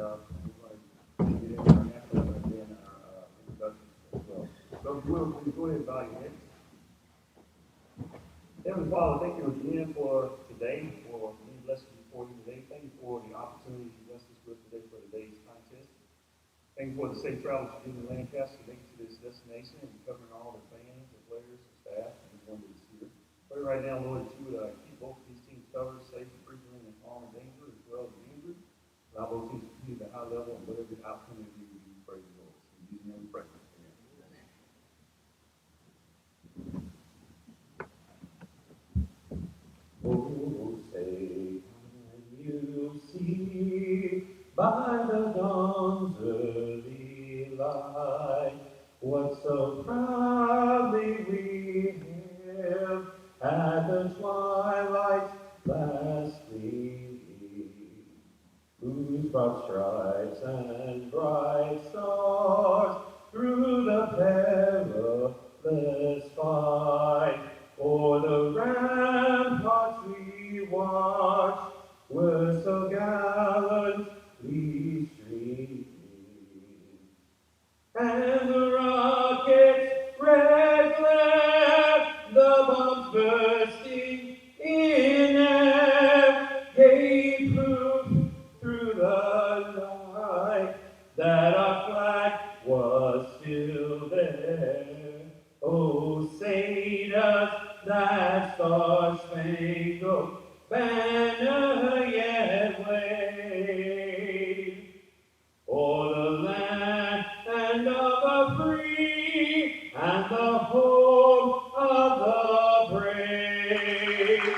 we're going to get into our national and then our introductions as well. So we'll go ahead and bow your heads. Heavenly Father, thank you again for today, for many blessings before you today. Thank you for the opportunity you blessed us with today for today's contest. Thank you for the safe travels to in Lancaster, making to this destination and covering all the fans, the players, the staff, and everyone that's here. Pray right now, Lord, that you would keep both of these teams covered, safe, free from any harm and danger, as well as injury. Allow both teams to compete at a high level, and whatever the outcome may be, we praise the Lord. In Jesus' name we pray. Oh, say, can you see by the dawn's early light what so proudly we hailed at the twilight's last gleaming, whose broad stripes and bright stars through the perilous fight o'er the ramparts we watched were so gallantly streaming, and the rocket's red glare, the bombs bursting in air, gave proof through the night that our flag was still there. Oh, say does that star-spangled banner yet wave o'er the land and of the free and the home of the brave?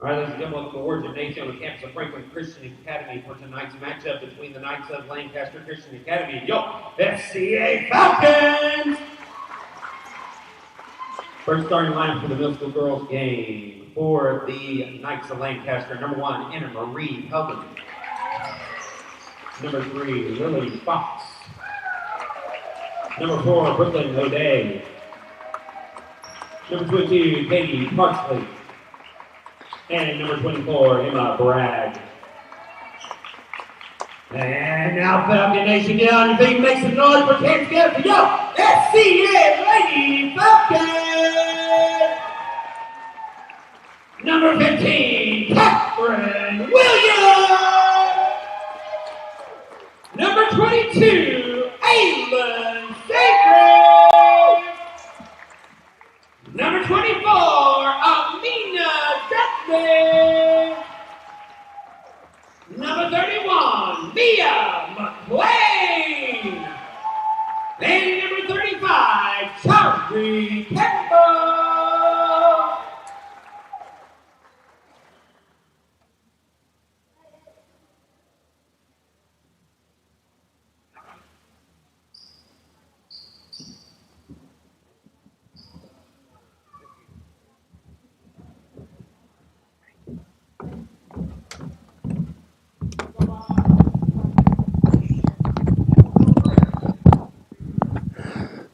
All right, ladies and gentlemen, welcome to War Gymnasium on the campus of Franklin Christian Academy for tonight's matchup between the Knights of Lancaster Christian Academy and your FCA Falcons. First starting lineup for the middle school girls game for the Knights of Lancaster. Number 1, Anna Marie Pelton. Number 3, Lily Fox. Number 4, Brooklyn O'Day. Number 22, Katie Parsley. And number 24, Emma Bragg. And now Falcon Nation, get on your feet, make some noise for kids together for yo, FCA Lady Falcons! Number 15, Catherine Williams! Number 22, Aylin Sacred! Number 24, Amina Dudley. Number 31, Mia McLean. And number 35, Charlie Campbell.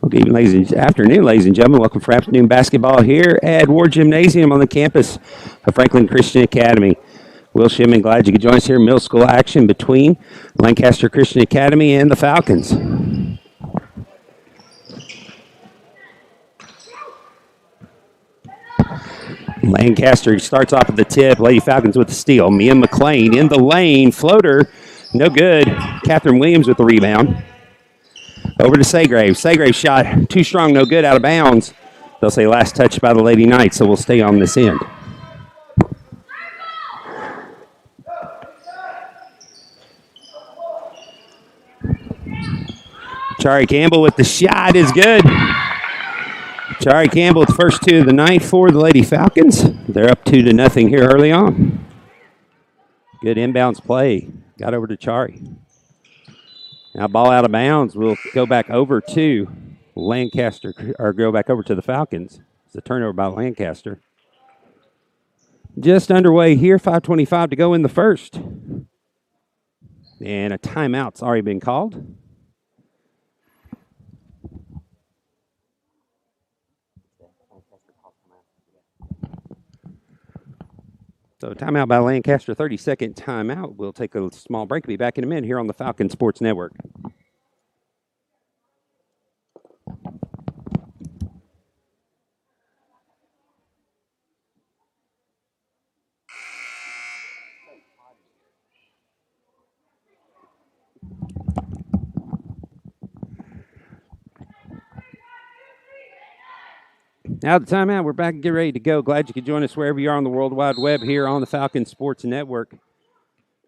Good afternoon, ladies and gentlemen. Welcome for afternoon basketball here at Ward Gymnasium on the campus of Franklin Christian Academy. Will Shimon, glad you could join us here. Middle school action between Lancaster Christian Academy and the Falcons. Lancaster starts off at the tip. Lady Falcons with the steal. Mia McLean in the lane. Floater, no good. Catherine Williams with the rebound. Over to Saygrave. Saygrave shot too strong, no good, out of bounds. They'll say last touch by the Lady Knights, so we'll stay on this end. Chari Campbell with the shot is good. Shari Campbell with the first two of the night for the Lady Falcons. They're up 2-0 here early on. Good inbounds play. Got over to Chari. Now ball out of bounds. We'll go back over to Lancaster, or go back over to the Falcons. It's a turnover by Lancaster. Just underway here, 5:25 to go in the first. And a timeout's already been called. So timeout by Lancaster, 30-second timeout. We'll take a small break. Be back in a minute here on the Falcon Sports Network. Now the timeout, we're back and get ready to go. Glad you could join us wherever you are on the World Wide Web here on the Falcon Sports Network.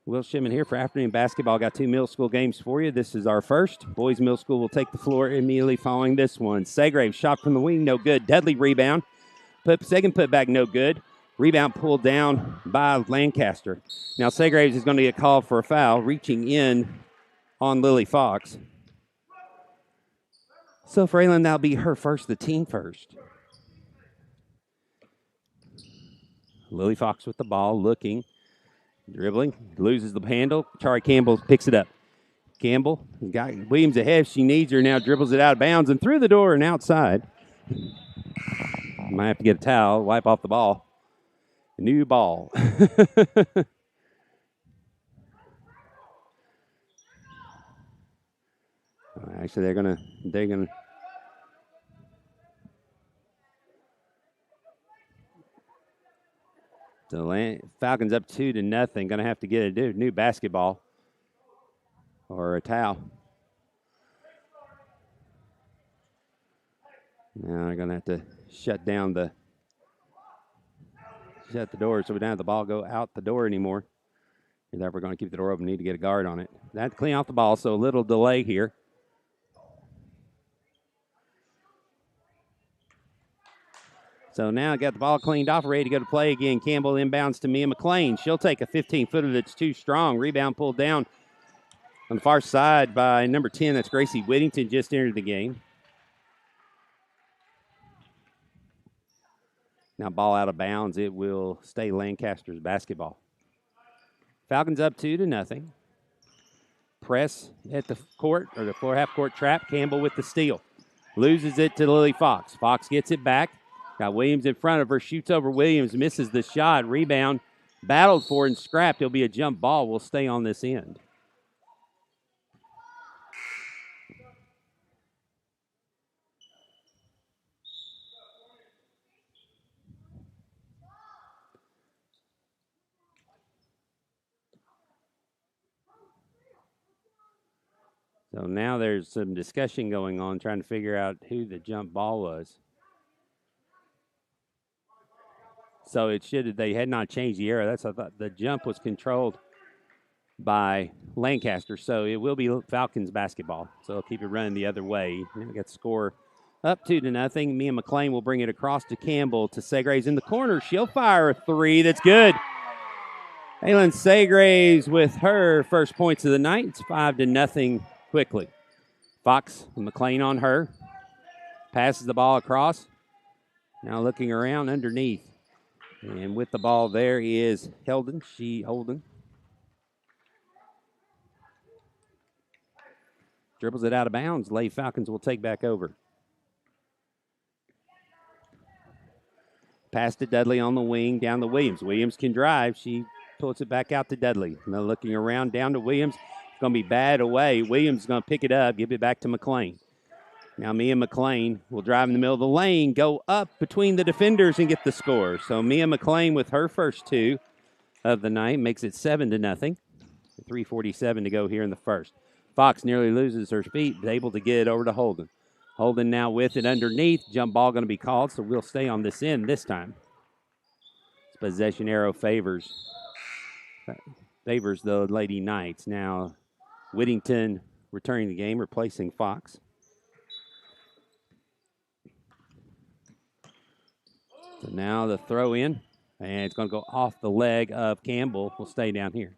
Will Shipman here for afternoon basketball. Got two middle school games for you. This is our first. Boys Middle School will take the floor immediately following this one. Segrave shot from the wing, no good. Deadly rebound. Second putback, no good. Rebound pulled down by Lancaster. Now Segraves is going to get called for a foul, reaching in on Lily Fox. So for Aylin, that'll be her first, the team first. Lily Fox with the ball, looking, dribbling, loses the handle. Chari Campbell picks it up. Campbell got Williams ahead. She needs her now, dribbles it out of bounds and through the door and outside. Might have to get a towel, wipe off the ball. New ball. Actually, they're gonna. The Falcons up 2-0. Gonna have to get a new basketball or a towel. Now they're gonna have to shut the door so we don't have the ball go out the door anymore. If we're going to keep the door open, need to get a guard on it. They have to clean off the ball, so a little delay here. So now got the ball cleaned off, ready to go to play again. Campbell inbounds to Mia McLean. She'll take a 15-footer that's too strong. Rebound pulled down on the far side by number 10. That's Gracie Whittington, just entered the game. Now ball out of bounds. It will stay Lancaster's basketball. Falcons up 2-0. Press at the court, or the floor half court trap. Campbell with the steal. Loses it to Lily Fox. Fox gets it back. Got Williams in front of her. Shoots over Williams. Misses the shot. Rebound. Battled for and scrapped. It'll be a jump ball. Will stay on this end. So now there's some discussion going on trying to figure out who the jump ball was. So they had not changed the arrow. I thought the jump was controlled by Lancaster. So it will be Falcons basketball. So they'll keep it running the other way. Now we got the score up 2-0. Mia McLean will bring it across to Campbell to Segraves in the corner. She'll fire a three. That's good. Aylin Segraves with her first points of the night. It's 5-0 quickly. Fox and McLean on her. Passes the ball across. Now looking around underneath. And with the ball there is Holden. Dribbles it out of bounds. Lady Falcons will take back over. Pass to Dudley on the wing, down to Williams. Williams can drive. She pulls it back out to Dudley. Now looking around, down to Williams. It's going to be bad away. Williams is going to pick it up, give it back to McLean. Now Mia McLean will drive in the middle of the lane, go up between the defenders and get the score. So Mia McLean with her first two of the night makes it 7-0. 3:47 to go here in the first. Fox nearly loses her feet, but able to get it over to Holden. Holden now with it underneath. Jump ball going to be called, so we'll stay on this end this time. Possession arrow favors the Lady Knights. Now Whittington returning the game, replacing Fox. So now the throw in, and it's going to go off the leg of Campbell. Will stay down here.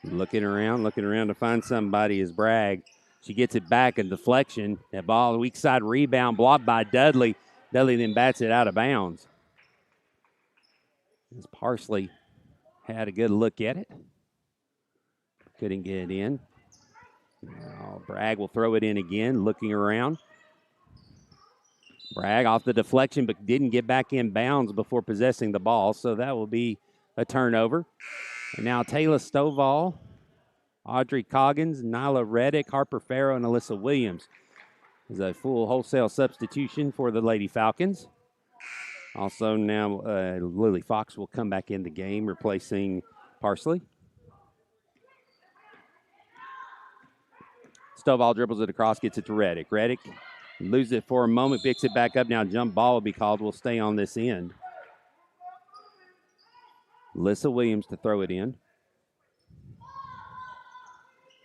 Looking around to find somebody is Bragg. She gets it back, a deflection. That ball, weak side rebound, blocked by Dudley. Dudley then bats it out of bounds. As Parsley had a good look at it. Couldn't get it in. Now Bragg will throw it in again, looking around. Bragg off the deflection, but didn't get back in bounds before possessing the ball, so that will be a turnover. And now Taylor Stovall, Audrey Coggins, Nyla Reddick, Harper Farrow, and Alyssa Williams is a full wholesale substitution for the Lady Falcons. Also now Lily Fox will come back in the game, replacing Parsley. Stovall dribbles it across, gets it to Reddick. Reddick loses it for a moment, picks it back up. Now jump ball will be called. Will stay on this end. Alyssa Williams to throw it in.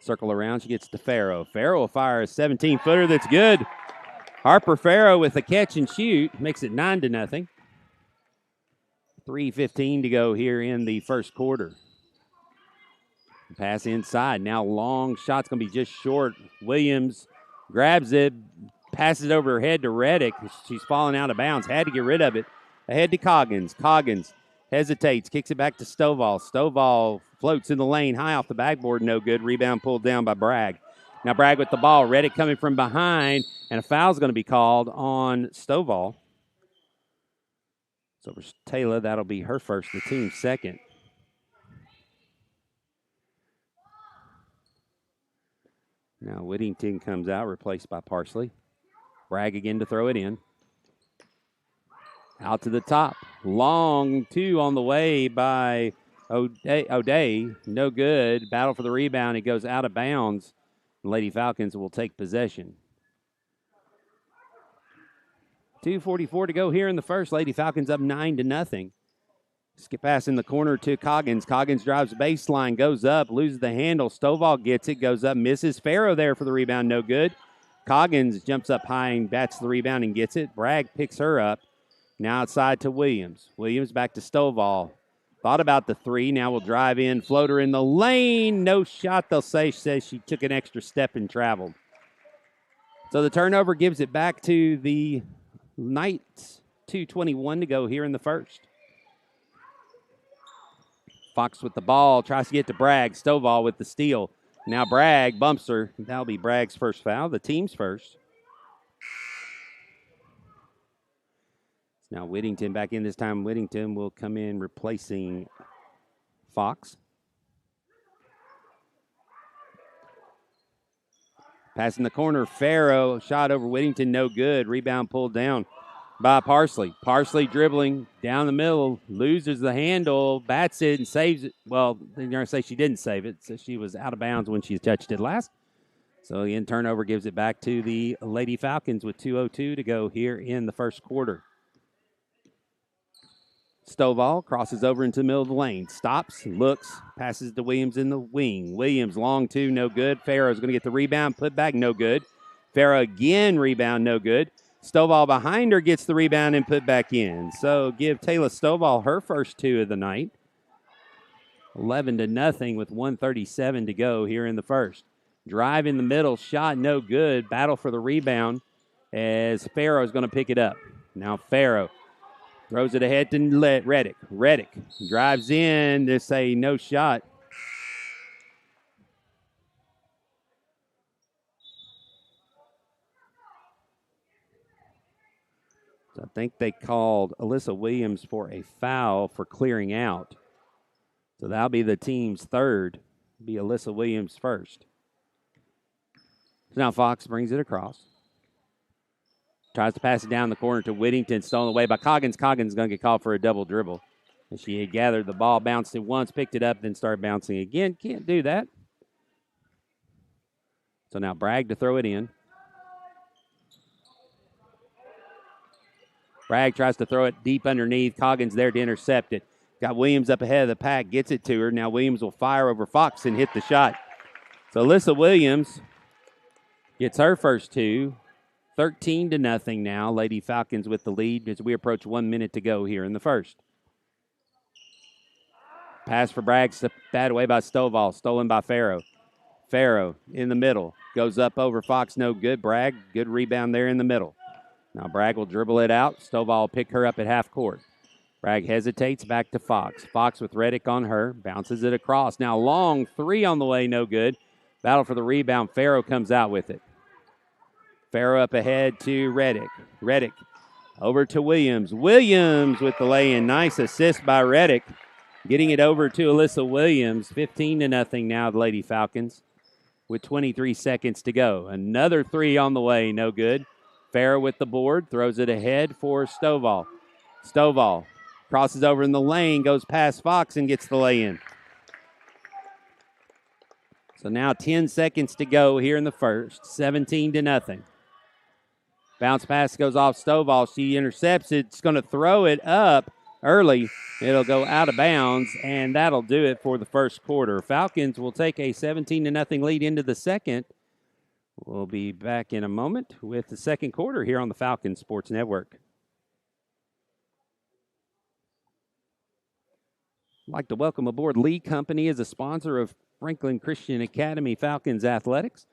Circle around, she gets to Farrow. Farrow will fire a 17-footer that's good. Harper Farrow with a catch and shoot makes it 9-0. 3:15 to go here in the first quarter. Pass inside. Now long shot's going to be just short. Williams grabs it, passes it over her head to Reddick. She's falling out of bounds. Had to get rid of it. Ahead to Coggins. Coggins hesitates, kicks it back to Stovall. Stovall floats in the lane, high off the backboard, no good. Rebound pulled down by Bragg. Now Bragg with the ball. Reddick coming from behind, and a foul's going to be called on Stovall. So for Taylor, that'll be her first, the team's second. Now Whittington comes out, replaced by Parsley. Bragg again to throw it in. Out to the top. Long two on the way by O'Day. No good. Battle for the rebound. It goes out of bounds. Lady Falcons will take possession. 2:44 to go here in the first. Lady Falcons up 9-0. Skip pass in the corner to Coggins. Coggins drives baseline, goes up, loses the handle. Stovall gets it, goes up, misses. Farrow there for the rebound, no good. Coggins jumps up high and bats the rebound and gets it. Bragg picks her up. Now outside to Williams. Williams back to Stovall. Thought about the three. Now we'll drive in. Floater in the lane. No shot, they'll say. Says she took an extra step and traveled. So the turnover gives it back to the Knights. 2:21 to go here in the first. Fox with the ball. Tries to get to Bragg. Stovall with the steal. Now Bragg bumps her. That'll be Bragg's first foul. The team's first. Now Whittington back in this time. Whittington will come in replacing Fox. Pass in the corner. Farrow shot over Whittington. No good. Rebound pulled down by Parsley. Parsley dribbling down the middle. Loses the handle. Bats it and saves it. Well, they're going to say she didn't save it. So she was out of bounds when she touched it last. So again, turnover gives it back to the Lady Falcons with 2:02 to go here in the first quarter. Stovall crosses over into the middle of the lane. Stops, looks, passes to Williams in the wing. Williams, long two, no good. Farrow's going to get the rebound, put back, no good. Farrow again, rebound, no good. Stovall behind her gets the rebound and put back in. So give Taylor Stovall her first two of the night. 11-0 with 1:37 to go here in the first. Drive in the middle, shot no good. Battle for the rebound as Farrow's going to pick it up. Now Farrow throws it ahead to Reddick. Reddick drives in to say no shot. So I think they called Alyssa Williams for a foul for clearing out. So that'll be the team's third. Be Alyssa Williams first. So now Fox brings it across. Tries to pass it down the corner to Whittington. Stolen away by Coggins. Coggins going to get called for a double dribble. And she had gathered the ball, bounced it once, picked it up, then started bouncing again. Can't do that. So now Bragg to throw it in. Bragg tries to throw it deep underneath. Coggins there to intercept it. Got Williams up ahead of the pack. Gets it to her. Now Williams will fire over Fox and hit the shot. So Alyssa Williams Gets her first two. 13-0 now. Lady Falcons with the lead as we approach 1 minute to go here in the first. Pass for Bragg, batted away by Stovall, stolen by Farrow. Farrow in the middle, goes up over Fox, no good. Bragg, good rebound there in the middle. Now Bragg will dribble it out. Stovall will pick her up at half court. Bragg hesitates, back to Fox. Fox with Reddick on her, bounces it across. Now long three on the way, no good. Battle for the rebound. Farrow comes out with it. Farrow up ahead to Reddick. Reddick over to Williams. Williams with the lay-in. Nice assist by Reddick. Getting it over to Alyssa Williams. 15-0 now, the Lady Falcons, with 23 seconds to go. Another three on the way, no good. Farrow with the board, throws it ahead for Stovall. Stovall crosses over in the lane, goes past Fox and gets the lay-in. So now 10 seconds to go here in the first, 17-0. Bounce pass goes off Stovall. She intercepts it. It's going to throw it up early. It'll go out of bounds, and that'll do it for the first quarter. Falcons will take a 17-0 lead into the second. We'll be back in a moment with the second quarter here on the Falcons Sports Network. I'd like to welcome aboard Lee Company as a sponsor of Franklin Christian Academy Falcons Athletics.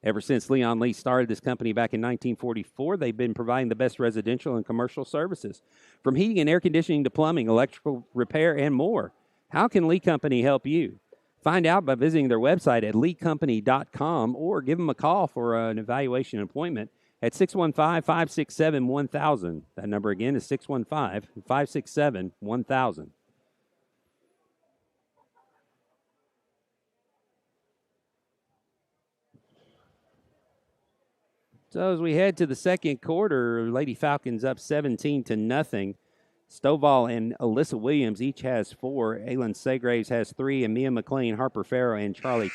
Ever since Leon Lee started this company back in 1944, they've been providing the best residential and commercial services, from heating and air conditioning to plumbing, electrical repair, and more. How can Lee Company help you? Find out by visiting their website at leecompany.com or give them a call for an evaluation appointment at 615-567-1000. That number again is 615-567-1000. So as we head to the second quarter, Lady Falcons up 17-0. Stovall and Alyssa Williams each has 4. Aylin Segraves has 3. And Mia McLean, Harper Farrow, and Charlie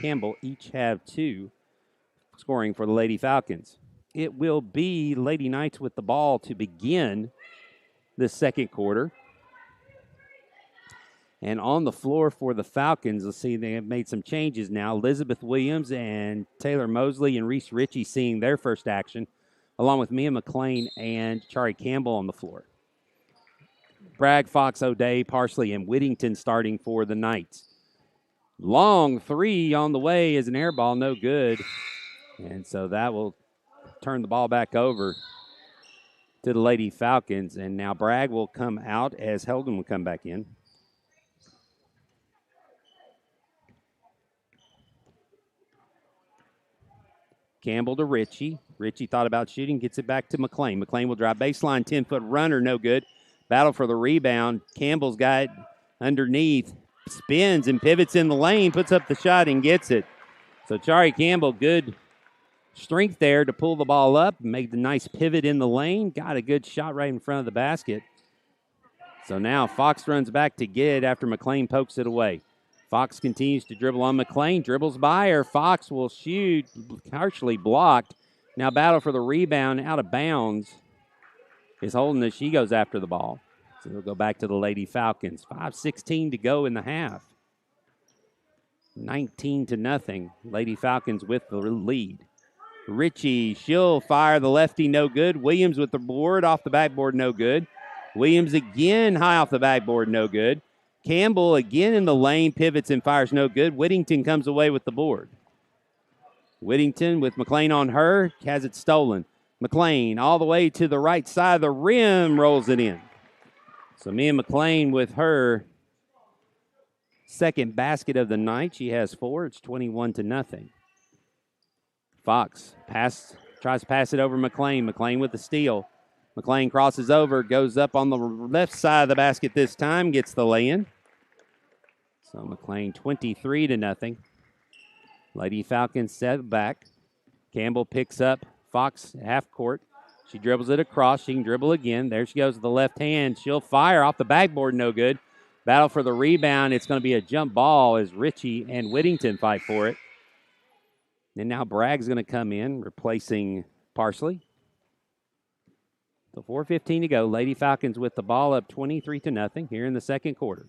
Campbell each have 2 scoring for the Lady Falcons. It will be Lady Knights with the ball to begin the second quarter. And on the floor for the Falcons, let's see, they have made some changes now. Elizabeth Williams and Taylor Mosley and Reese Ritchie seeing their first action, along with Mia McLean and Chari Campbell on the floor. Bragg, Fox, O'Day, Parsley, and Whittington starting for the Knights. Long three on the way is an air ball, no good. And so that will turn the ball back over to the Lady Falcons. And now Bragg will come out as Heldon will come back in. Campbell to Ritchie. Ritchie thought about shooting, gets it back to McLean. McLean will drive baseline, 10-foot runner, no good. Battle for the rebound. Campbell's got it underneath, spins and pivots in the lane, puts up the shot and gets it. So Chari Campbell, good strength there to pull the ball up, made the nice pivot in the lane, got a good shot right in front of the basket. So now Fox runs back to get it after McLean pokes it away. Fox continues to dribble on McLean, dribbles by her. Fox will shoot, partially blocked. Now battle for the rebound, out of bounds is Holden as she goes after the ball. So they'll go back to the Lady Falcons. 5:16 to go in the half. 19-0. Lady Falcons with the lead. Ritchie, she'll fire the lefty, no good. Williams with the board, off the backboard, no good. Williams again, high off the backboard, no good. Campbell again in the lane, pivots and fires, no good. Whittington comes away with the board. Whittington with McLean on her, has it stolen. McLean all the way to the right side of the rim, rolls it in. So Mia McLean with her second basket of the night. She has 4. It's 21-0. Fox tries to pass it over McLean. McLean with the steal. McLean crosses over, goes up on the left side of the basket this time, gets the lay-in. So McLean 23-0. Lady Falcons set back. Campbell picks up Fox half court. She dribbles it across. She can dribble again. There she goes with the left hand. She'll fire off the backboard, no good. Battle for the rebound. It's going to be a jump ball as Ritchie and Whittington fight for it. And now Bragg's going to come in, replacing Parsley. So 4:15 to go. Lady Falcons with the ball up 23-0 here in the second quarter.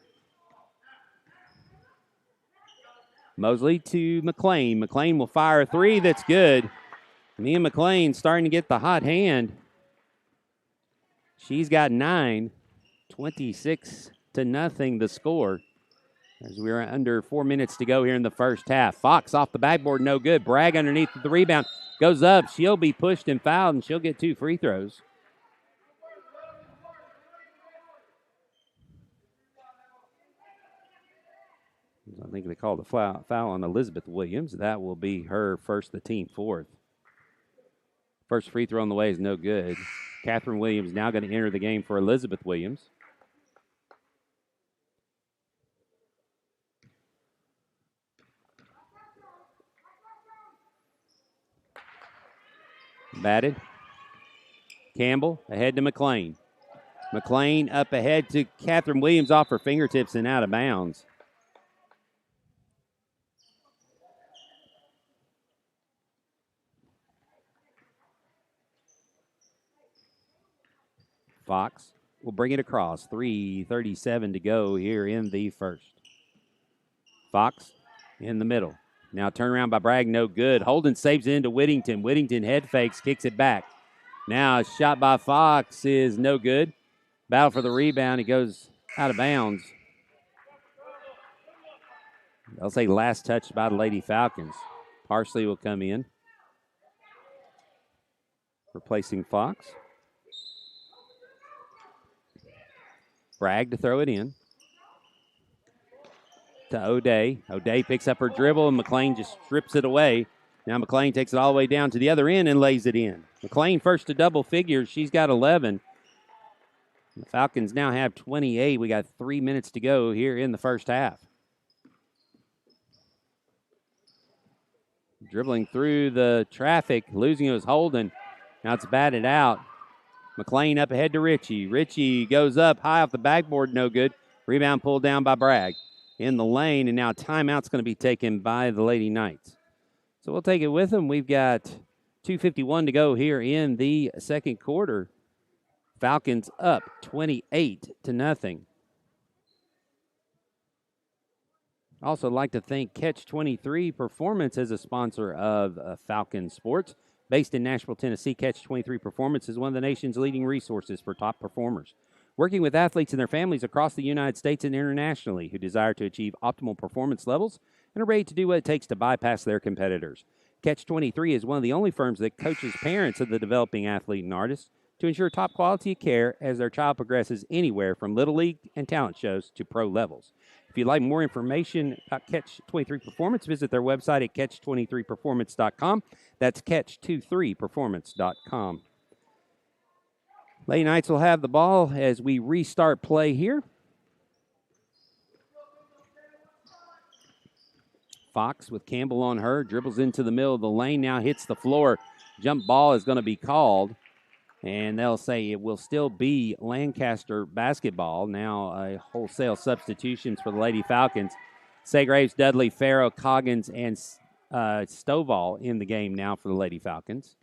Mosley to McLean. McLean will fire a three. That's good. Mia McLean starting to get the hot hand. She's got 9. 26-0 the score. As we're under 4 minutes to go here in the first half. Fox off the backboard, no good. Bragg underneath the rebound. Goes up. She'll be pushed and fouled, and she'll get 2 free throws. I think they called a foul on Elizabeth Williams. That will be her first, the team fourth. First free throw on the way is no good. Catherine Williams now going to enter the game for Elizabeth Williams. Batted. Campbell ahead to McLean. McLean up ahead to Catherine Williams off her fingertips and out of bounds. Fox will bring it across. 3:37 to go here in the first. Fox in the middle. Now turn around by Bragg, no good. Holden saves it into Whittington. Whittington head fakes, kicks it back. Now a shot by Fox is no good. Battle for the rebound. It goes out of bounds. They'll say last touch by the Lady Falcons. Parsley will come in, replacing Fox. Bragg to throw it in to O'Day. O'Day picks up her dribble, and McLean just strips it away. Now McLean takes it all the way down to the other end and lays it in. McLean first to double figures. She's got 11. The Falcons now have 28. We got 3 minutes to go here in the first half. Dribbling through the traffic, losing it was Holden. Now it's batted out. McLean up ahead to Ritchie. Ritchie goes up high off the backboard, no good. Rebound pulled down by Bragg in the lane, and now timeout's going to be taken by the Lady Knights. So we'll take it with them. We've got 2:51 to go here in the second quarter. Falcons up 28-0. Also like to thank Catch 23 Performance as a sponsor of Falcon Sports. Based in Nashville, Tennessee, Catch 23 Performance is one of the nation's leading resources for top performers. Working with athletes and their families across the United States and internationally who desire to achieve optimal performance levels and are ready to do what it takes to bypass their competitors. Catch 23 is one of the only firms that coaches parents of the developing athlete and artist to ensure top quality of care as their child progresses anywhere from Little League and talent shows to pro levels. If you'd like more information about Catch 23 Performance, visit their website at catch23performance.com. That's catch23performance.com. Lady Knights will have the ball as we restart play here. Fox with Campbell on her, dribbles into the middle of the lane, now hits the floor. Jump ball is going to be called, and they'll say it will still be Lancaster basketball. Now a wholesale substitutions for the Lady Falcons. Segraves, Dudley, Farrow, Coggins, and Stovall in the game now for the Lady Falcons.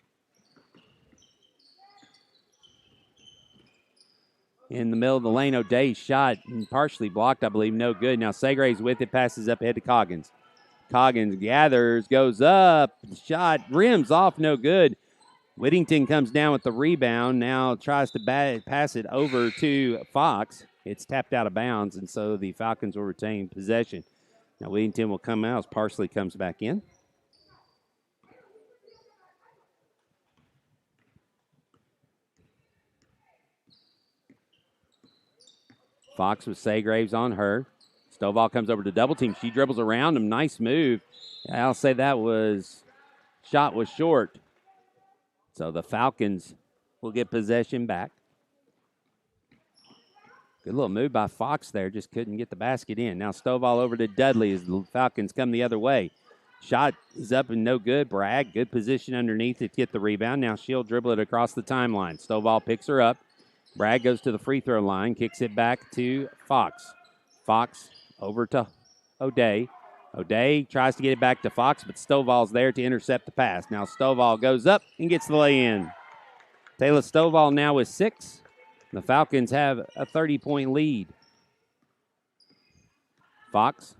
In the middle of the lane, O'Day shot partially blocked, I believe, no good. Now Segraves with it, passes up ahead to Coggins. Coggins gathers, goes up, shot, rims off, no good. Whittington comes down with the rebound, now tries to pass it over to Fox. It's tapped out of bounds, and so the Falcons will retain possession. Now Whittington will come out as Parsley comes back in. Fox with Segraves on her. Stovall comes over to double team. She dribbles around him. Nice move. I'll say that shot was short. So the Falcons will get possession back. Good little move by Fox there. Just couldn't get the basket in. Now Stovall over to Dudley as the Falcons come the other way. Shot is up and no good. Bragg, good position underneath to get the rebound. Now she'll dribble it across the timeline. Stovall picks her up. Bragg goes to the free throw line, kicks it back to Fox. Fox over to O'Day. O'Day tries to get it back to Fox, but Stovall's there to intercept the pass. Now Stovall goes up and gets the lay-in. Taylor Stovall now with 6. The Falcons have a 30-point lead. Fox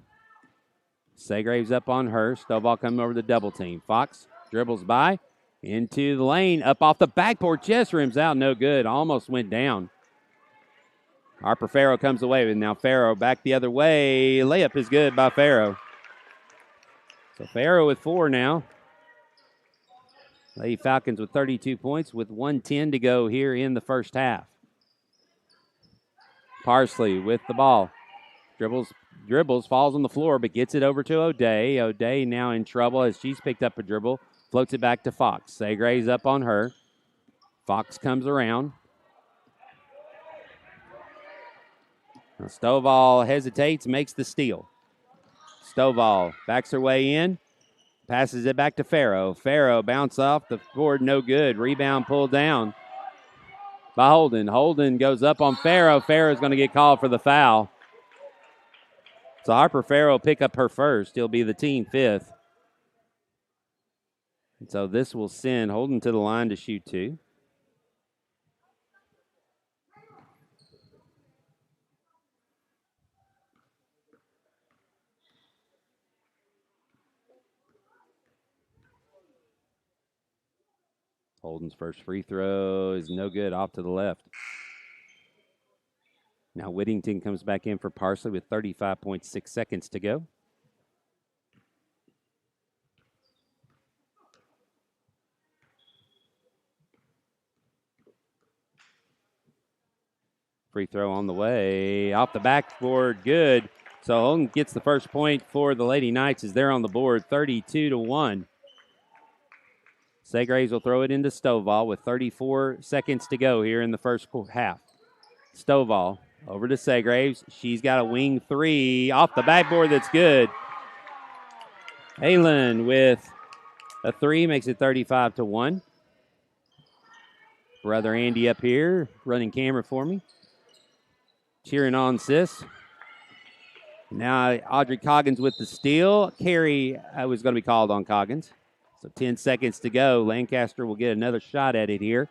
Segraves up on her. Stovall coming over the double team. Fox dribbles by into the lane. Up off the backboard. Just rims out. No good. Almost went down. Harper Farrow comes away with now Farrow back the other way. Layup is good by Farrow. So Farrow with 4 now. Lady Falcons with 32 points with 1:10 to go here in the first half. Parsley with the ball. Dribbles, falls on the floor, but gets it over to O'Day. O'Day now in trouble as she's picked up a dribble. Floats it back to Fox. Segraves up on her. Fox comes around. Now Stovall hesitates, makes the steal. Stovall backs her way in. Passes it back to Farrow. Farrow bounce off the board, no good. Rebound pulled down by Holden. Holden goes up on Farrow. Farrow's going to get called for the foul. So Harper Farrow pick up her first. He'll be the team 5th. And so this will send Holden to the line to shoot 2. Holden's first free throw is no good, off to the left. Now Whittington comes back in for Parsley with 35.6 seconds to go. Free throw on the way, off the backboard, good. So Holden gets the first point for the Lady Knights as they're on the board, 32-1. Segraves will throw it into Stovall with 34 seconds to go here in the first half. Stovall over to Segraves. She's got a wing 3 off the backboard that's good. Halen with a 3 makes it 35-1. Brother Andy up here running camera for me. Cheering on sis. Now Audrey Coggins with the steal. Carey was going to be called on Coggins. So 10 seconds to go. Lancaster will get another shot at it here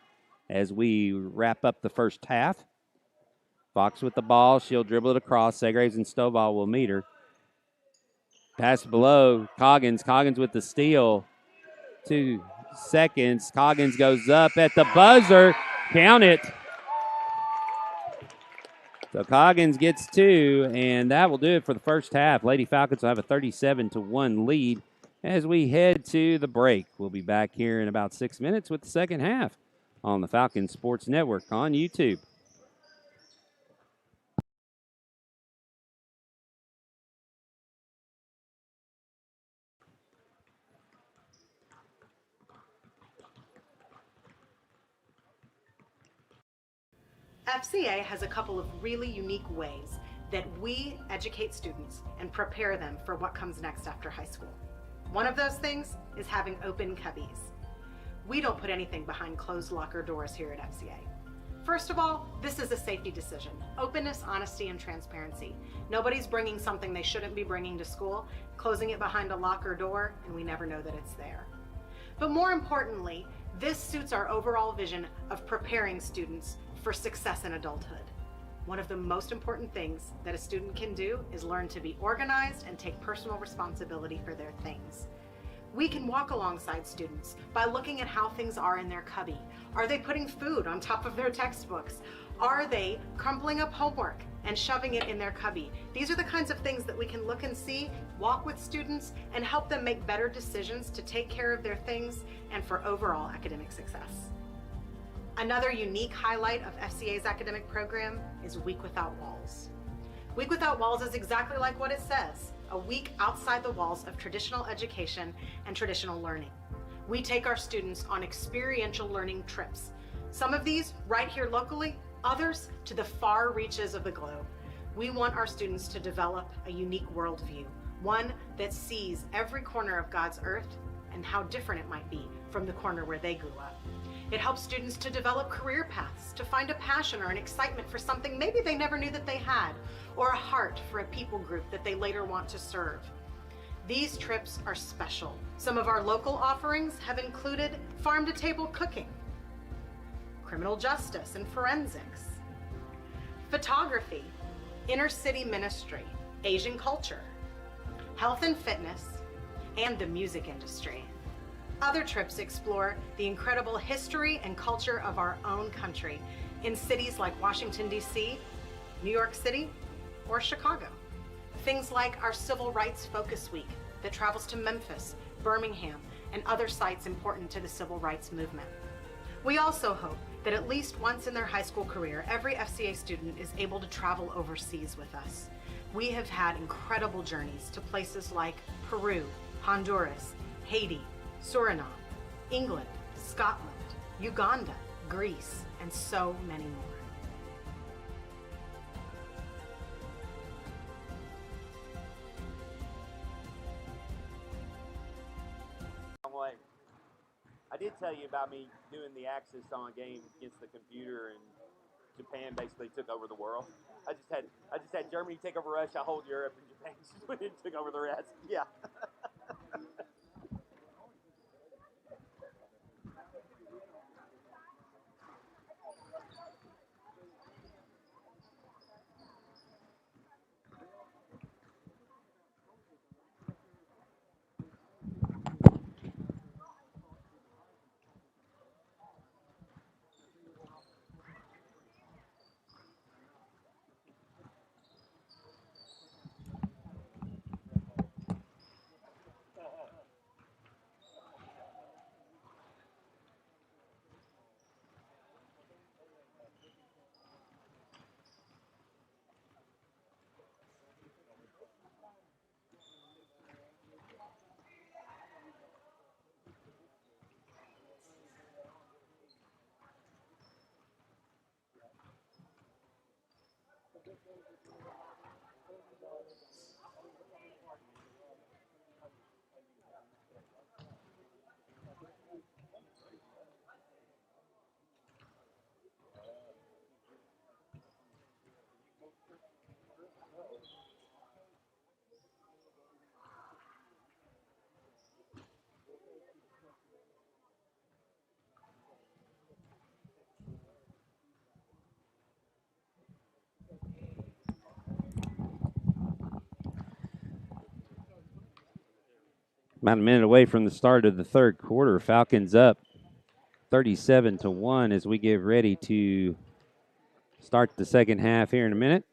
as we wrap up the first half. Fox with the ball. She'll dribble it across. Segraves and Stovall will meet her. Pass below. Coggins. Coggins with the steal. 2 seconds. Coggins goes up at the buzzer. Count it. So Coggins gets 2, and that will do it for the first half. Lady Falcons will have a 37-1 lead as we head to the break. We'll be back here in about 6 minutes with the second half on the Falcons Sports Network on YouTube. FCA has a couple of really unique ways that we educate students and prepare them for what comes next after high school. One of those things is having open cubbies. We don't put anything behind closed locker doors here at FCA. First of all, this is a safety decision. Openness, honesty, and transparency. Nobody's bringing something they shouldn't be bringing to school, closing it behind a locker door, and we never know that it's there. But more importantly, this suits our overall vision of preparing students for success in adulthood. One of the most important things that a student can do is learn to be organized and take personal responsibility for their things. We can walk alongside students by looking at how things are in their cubby. Are they putting food on top of their textbooks? Are they crumpling up homework and shoving it in their cubby? These are the kinds of things that we can look and see, walk with students, and help them make better decisions to take care of their things and for overall academic success. Another unique highlight of FCA's academic program is Week Without Walls. Week Without Walls is exactly like what it says, a week outside the walls of traditional education and traditional learning. We take our students on experiential learning trips. Some of these right here locally, others to the far reaches of the globe. We want our students to develop a unique worldview, one that sees every corner of God's earth and how different it might be from the corner where they grew up. It helps students to develop career paths, to find a passion or an excitement for something maybe they never knew that they had, or a heart for a people group that they later want to serve. These trips are special. Some of our local offerings have included farm-to-table cooking, criminal justice and forensics, photography, inner city ministry, Asian culture, health and fitness, and the music industry. Other trips explore the incredible history and culture of our own country in cities like Washington, D.C., New York City, or Chicago. Things like our Civil Rights Focus Week that travels to Memphis, Birmingham, and other sites important to the civil rights movement. We also hope that at least once in their high school career, every FCA student is able to travel overseas with us. We have had incredible journeys to places like Peru, Honduras, Haiti, Suriname, England, Scotland, Uganda, Greece, and so many more. I did tell you about me doing the Axis on a game against the computer, and Japan basically took over the world. I just had Germany take over Russia, hold Europe, and Japan just went and took over the rest. Yeah. About a minute away from the start of the third quarter. Falcons up 37-1 as we get ready to start the second half here in a minute.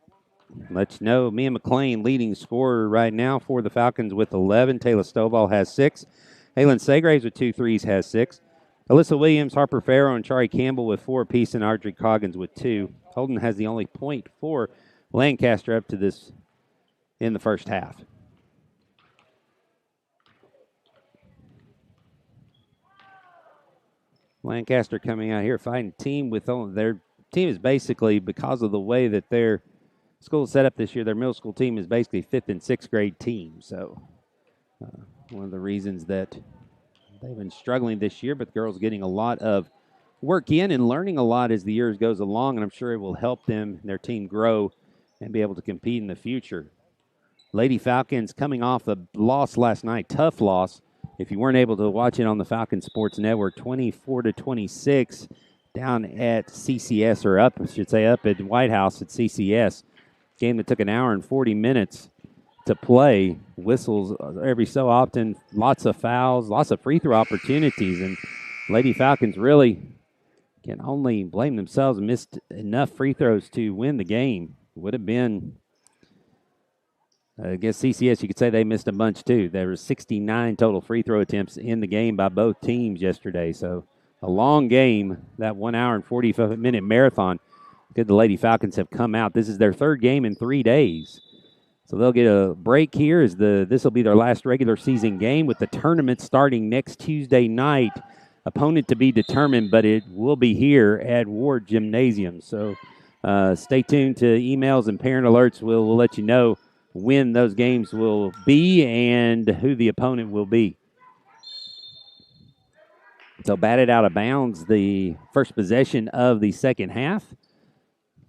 Let you know, Mia McLean leading scorer right now for the Falcons with 11. Taylor Stovall has 6. Halen Segraves with 2 threes has 6. Alyssa Williams, Harper Farrow, and Chari Campbell with 4 apiece, and Audrey Coggins with 2. Holden has the only point for Lancaster up to this in the first half. Lancaster coming out here fighting team with their team is basically, because of the way that their school is set up this year, their middle school team is basically 5th and 6th grade team. So one of the reasons that they've been struggling this year, but the girls getting a lot of work in and learning a lot as the years goes along, and I'm sure it will help them and their team grow and be able to compete in the future. Lady Falcons coming off a loss last night, tough loss. If you weren't able to watch it on the Falcon Sports Network, 24-26 down at CCS, or up, I should say, up at White House at CCS. Game that took an hour and 40 minutes to play. Whistles every so often, lots of fouls, lots of free throw opportunities, and Lady Falcons really can only blame themselves and missed enough free throws to win the game. Would have been, I guess CCS, you could say they missed a bunch too. There were 69 total free throw attempts in the game by both teams yesterday. So a long game, that 1 hour and 45-minute marathon. Good the Lady Falcons have come out. This is their third game in 3 days. So they'll get a break here as this will be their last regular season game, with the tournament starting next Tuesday night. Opponent to be determined, but it will be here at Ward Gymnasium. So stay tuned to emails and parent alerts. We'll let you know when those games will be and who the opponent will be. So batted out of bounds the first possession of the second half.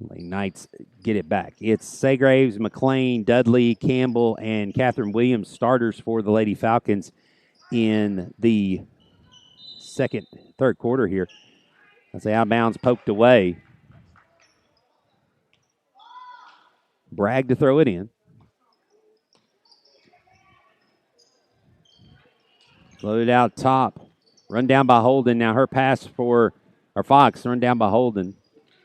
Lady Knights get it back. It's Segraves, McLean, Dudley, Campbell, and Catherine Williams starters for the Lady Falcons in the third quarter here. As the out of bounds poked away. Bragg to throw it in. Floated out top. Run down by Holden. Now her pass for our Fox, run down by Holden.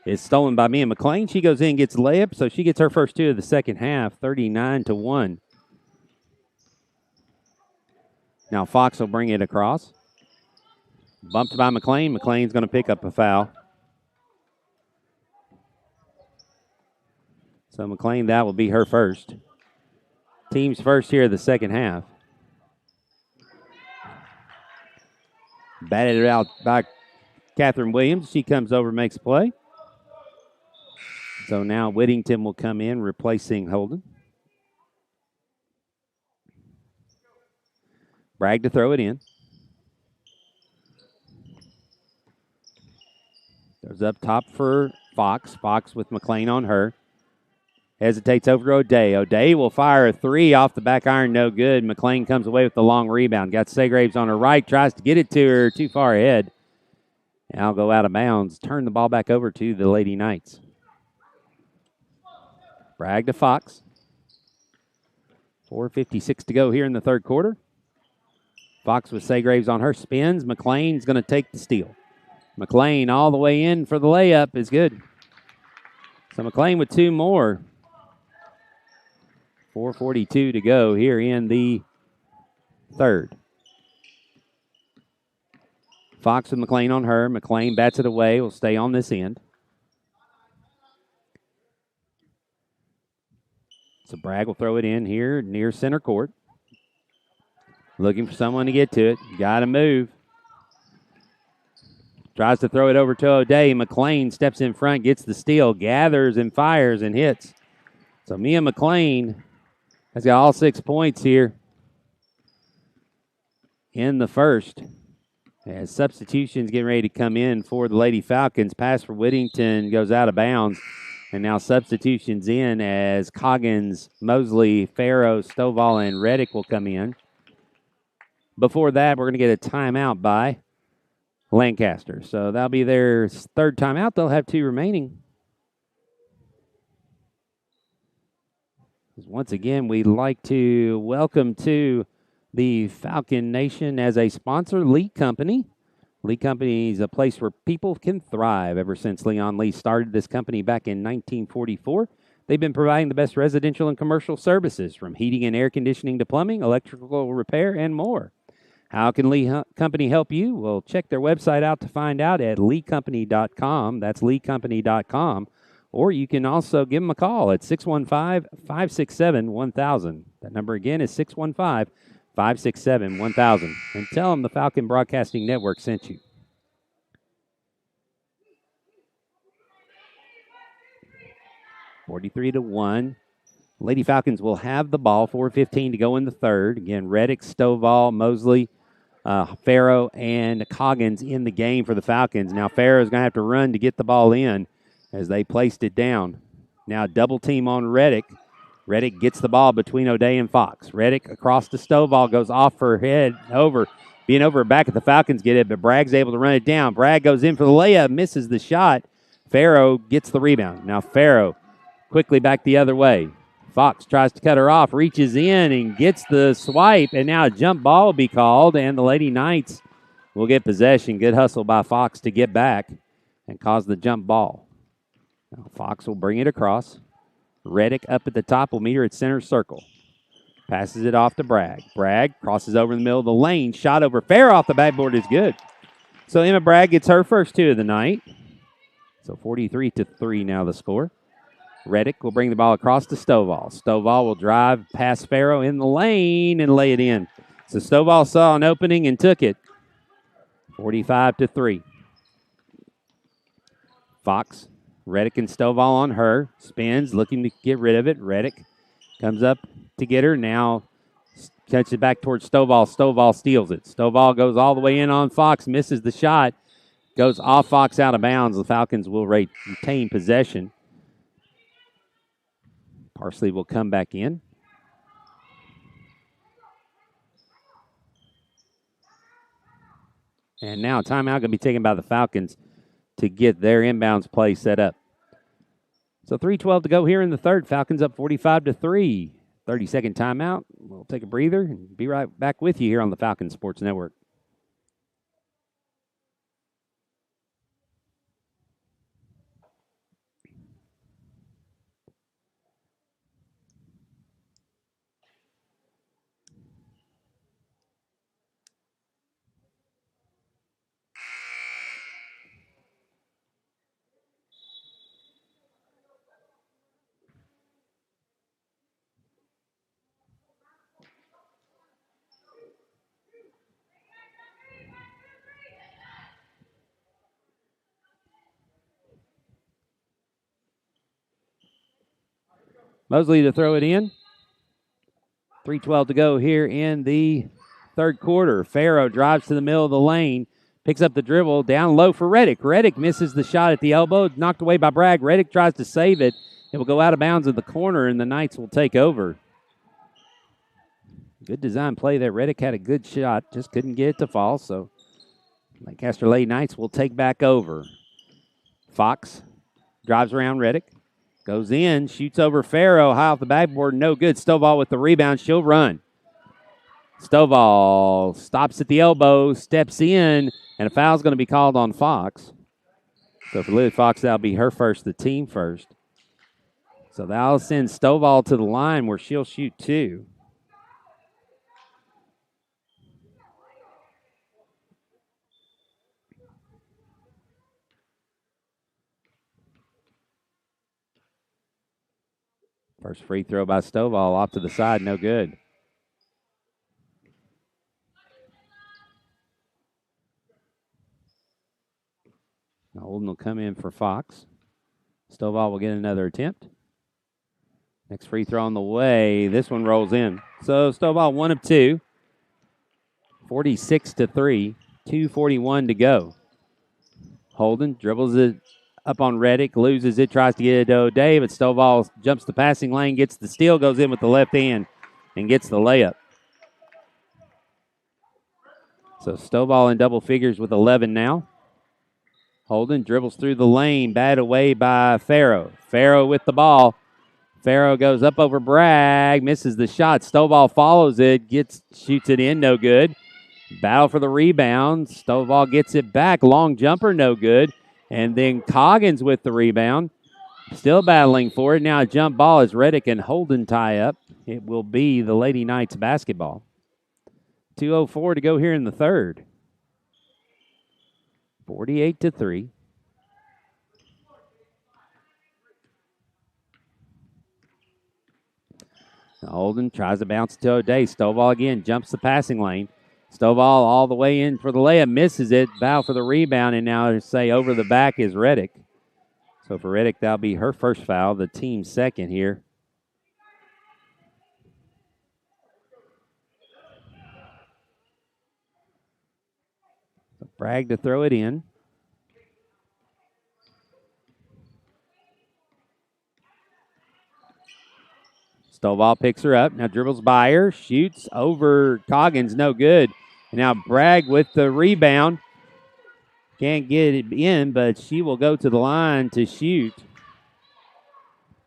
It's stolen by Mia McLean. She goes in and gets a layup, so she gets her first 2 of the second half, 39-1. Now Fox will bring it across. Bumped by McLean. McLean's going to pick up a foul. So McLean, that will be her first. Team's first here of the second half. Batted it out by Catherine Williams. She comes over, makes a play. So now Whittington will come in, replacing Holden. Bragg to throw it in. Goes up top for Fox. Fox with McLean on her. Hesitates over to O'Day. O'Day will fire a 3 off the back iron, no good. McLean comes away with the long rebound. Got Segraves on her right, tries to get it to her, too far ahead. Now go out of bounds. Turn the ball back over to the Lady Knights. Bragg to Fox. 4:56 to go here in the third quarter. Fox with Segraves on her, spins. McLean's going to take the steal. McLean all the way in for the layup is good. So McLean with 2 more. 4:42 to go here in the third. Fox with McLean on her. McLean bats it away. Will stay on this end. So Bragg will throw it in here near center court. Looking for someone to get to it. Got to move. Tries to throw it over to O'Day. McLean steps in front, gets the steal, gathers and fires and hits. So Mia McLean has got all 6 points here in the first. As substitutions getting ready to come in for the Lady Falcons. Pass for Whittington goes out of bounds. And now substitutions in as Coggins, Mosley, Farrow, Stovall, and Reddick will come in. Before that, we're going to get a timeout by Lancaster. So that'll be their third timeout. They'll have 2 remaining. Once again, we'd like to welcome to the Falcon Nation as a sponsor, Lee Company. Lee Company is a place where people can thrive. Ever since Leon Lee started this company back in 1944, they've been providing the best residential and commercial services, from heating and air conditioning to plumbing, electrical repair, and more. How can Lee Company help you? Well, check their website out to find out at leecompany.com. That's leecompany.com. Or you can also give them a call at 615-567-1000. That number again is 615-567-1000. And tell them the Falcon Broadcasting Network sent you. (43-1). Lady Falcons will have the ball. 4:15 to go in the third. Again, Reddick, Stovall, Mosley, Farrow, and Coggins in the game for the Falcons. Now Farrow's going to have to run to get the ball in as they placed it down. Now double team on Reddick. Reddick gets the ball between O'Day and Fox. Reddick across to Stovall, goes off her head, being over back at the Falcons get it, but Bragg's able to run it down. Bragg goes in for the layup, misses the shot. Farrow gets the rebound. Now Farrow quickly back the other way. Fox tries to cut her off, reaches in and gets the swipe, and now a jump ball will be called, and the Lady Knights will get possession. Good hustle by Fox to get back and cause the jump ball. Now Fox will bring it across. Reddick up at the top will meet her at center circle. Passes it off to Bragg. Bragg crosses over in the middle of the lane. Shot over Fair off the backboard is good. So Emma Bragg gets her first 2 of the night. So 43-3 now the score. Reddick will bring the ball across to Stovall. Stovall will drive past Farrow in the lane and lay it in. So Stovall saw an opening and took it. 45-3. Fox, Reddick and Stovall on her. Spins, looking to get rid of it. Reddick comes up to get her. Now catches it back towards Stovall. Stovall steals it. Stovall goes all the way in on Fox, misses the shot. Goes off Fox out of bounds. The Falcons will retain possession. Parsley will come back in. And now timeout going to be taken by the Falcons to get their inbounds play set up. So 3:12 to go here in the third. Falcons up 45-3. 30-second timeout. We'll take a breather and be right back with you here on the Falcon Sports Network. Mosley to throw it in. 3:12 to go here in the third quarter. Farrow drives to the middle of the lane, picks up the dribble, down low for Reddick. Reddick misses the shot at the elbow, knocked away by Bragg. Reddick tries to save it. It will go out of bounds in the corner, and the Knights will take over. Good design play there. Reddick had a good shot, just couldn't get it to fall, so Lancaster Lady Knights will take back over. Fox drives around Reddick. Goes in, shoots over Farrow, high off the backboard, no good. Stovall with the rebound, she'll run. Stovall stops at the elbow, steps in, and a foul's going to be called on Fox. So for Lily Fox, that'll be her first, the team first. So that'll send Stovall to the line where she'll shoot 2. First free throw by Stovall off to the side, no good. Holden will come in for Fox. Stovall will get another attempt. Next free throw on the way. This one rolls in. So Stovall 1 of 2. 46-3. 2:41 to go. Holden dribbles it up on Reddick, loses it, tries to get it to O'Day, but Stovall jumps the passing lane, gets the steal, goes in with the left hand, and gets the layup. So Stovall in double figures with 11 now. Holden dribbles through the lane, batted away by Farrow. Farrow with the ball. Farrow goes up over Bragg, misses the shot. Stovall follows it, shoots it in, no good. Battle for the rebound. Stovall gets it back. Long jumper, no good. And then Coggins with the rebound. Still battling for it. Now a jump ball as Reddick and Holden tie up. It will be the Lady Knights basketball. 2:04 to go here in the third. 48-3. Holden tries to bounce it to O'Day. Stovall again jumps the passing lane. Stovall all the way in for the layup, misses it. Battle for the rebound, and now say over the back is Reddick. So for Reddick, that'll be her first foul, the team's second here. So Bragg to throw it in. Stovall picks her up. Now dribbles by her, shoots over Coggins, no good. And now Bragg with the rebound. Can't get it in, but she will go to the line to shoot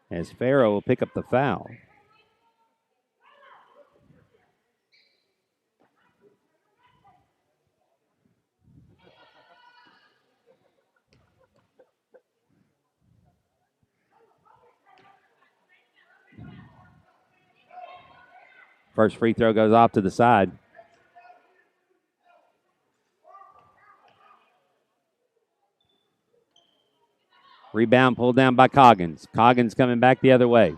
as Farrow will pick up the foul. First free throw goes off to the side. Rebound pulled down by Coggins. Coggins coming back the other way.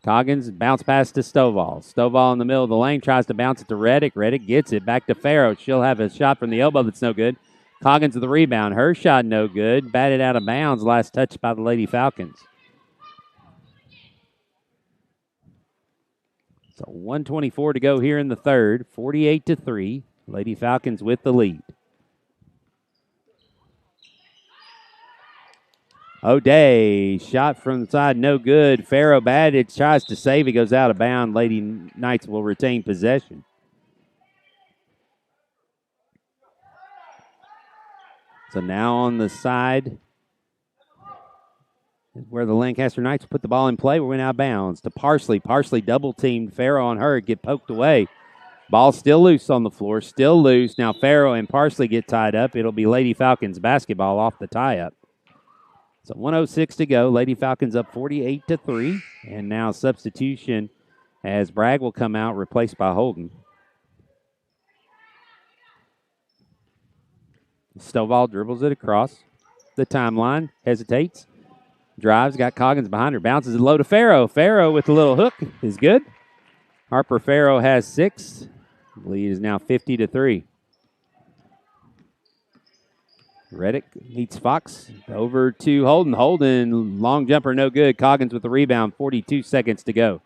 Coggins bounce pass to Stovall. Stovall in the middle of the lane tries to bounce it to Reddick. Reddick gets it back to Farrow. She'll have a shot from the elbow that's no good. Coggins with the rebound. Her shot no good. Batted out of bounds. Last touch by the Lady Falcons. So 1:24 to go here in the third. 48-3. Lady Falcons with the lead. O'Day, shot from the side, no good. Farrow batted, tries to save it, goes out of bounds. Lady Knights will retain possession. So now on the side where the Lancaster Knights put the ball in play. We went out of bounds to Parsley. Parsley double-teamed Farrow on her, get poked away. Ball still loose on the floor, still loose. Now Farrow and Parsley get tied up. It'll be Lady Falcons basketball off the tie-up. So 1:06 to go. Lady Falcons up 48-3. And now substitution as Bragg will come out, replaced by Holden. Stovall dribbles it across the timeline, hesitates, drives, got Coggins behind her, bounces it low to Farrow. Farrow with a little hook is good. Harper Farrow has 6. Lead is now 50-3. Reddick meets Fox. Over to Holden. Holden, long jumper, no good. Coggins with the rebound, 42 seconds to go.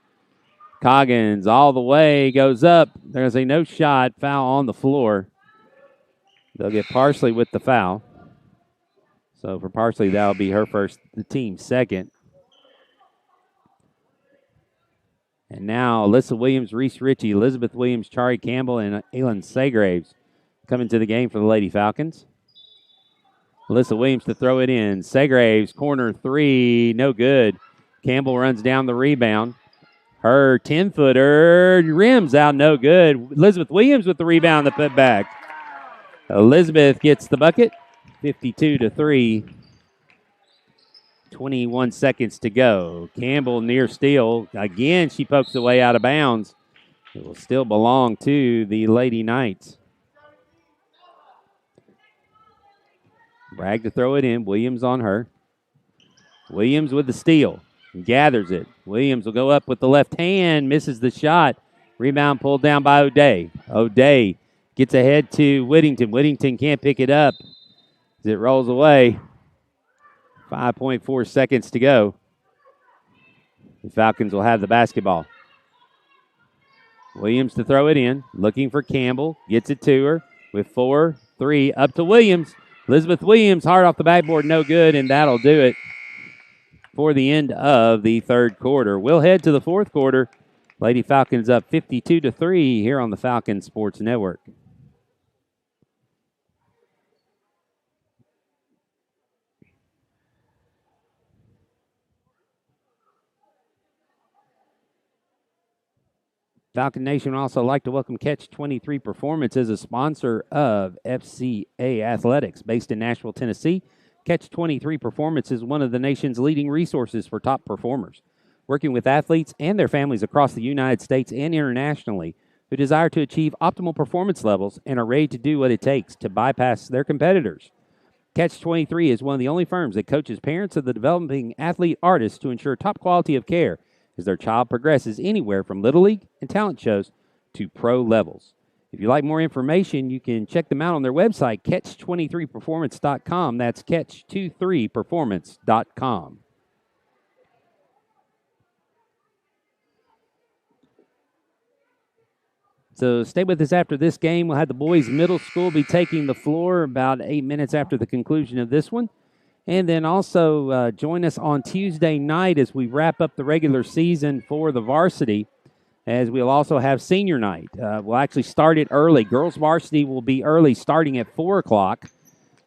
Coggins all the way, goes up. There's a no shot, foul on the floor. They'll get Parsley with the foul. So for Parsley, that'll be her first, the team's second. And now Alyssa Williams, Reese Ritchie, Elizabeth Williams, Chari Campbell, and Aylin Saygraves coming to the game for the Lady Falcons. Alyssa Williams to throw it in. Saygraves, corner 3, no good. Campbell runs down the rebound. Her 10-footer rims out, no good. Elizabeth Williams with the rebound, the putback. Elizabeth gets the bucket, 52-3. 21 seconds to go. Campbell near steal. Again, she pokes the way out of bounds. It will still belong to the Lady Knights. Bragg to throw it in. Williams on her. Williams with the steal. Gathers it. Williams will go up with the left hand. Misses the shot. Rebound pulled down by O'Day. O'Day gets ahead to Whittington. Whittington can't pick it up as it rolls away. 5.4 seconds to go. The Falcons will have the basketball. Williams to throw it in. Looking for Campbell. Gets it to her with 4-3. Up to Williams. Elizabeth Williams, hard off the backboard, no good, and that'll do it for the end of the third quarter. We'll head to the fourth quarter. Lady Falcons up 52-3 here on the Falcons Sports Network. Falcon Nation would also like to welcome Catch 23 Performance as a sponsor of FCA Athletics. Based in Nashville, Tennessee, Catch 23 Performance is one of the nation's leading resources for top performers, working with athletes and their families across the United States and internationally who desire to achieve optimal performance levels and are ready to do what it takes to bypass their competitors. Catch 23 is one of the only firms that coaches parents of the developing athlete artists to ensure top quality of care as their child progresses anywhere from Little League and talent shows to pro levels. If you'd like more information, you can check them out on their website, catch23performance.com. That's catch23performance.com. So stay with us after this game. We'll have the boys middle school be taking the floor about 8 minutes after the conclusion of this one. And then also join us on Tuesday night as we wrap up the regular season for the varsity, as we'll also have senior night. We'll actually start it early. Girls varsity will be early, starting at 4 o'clock.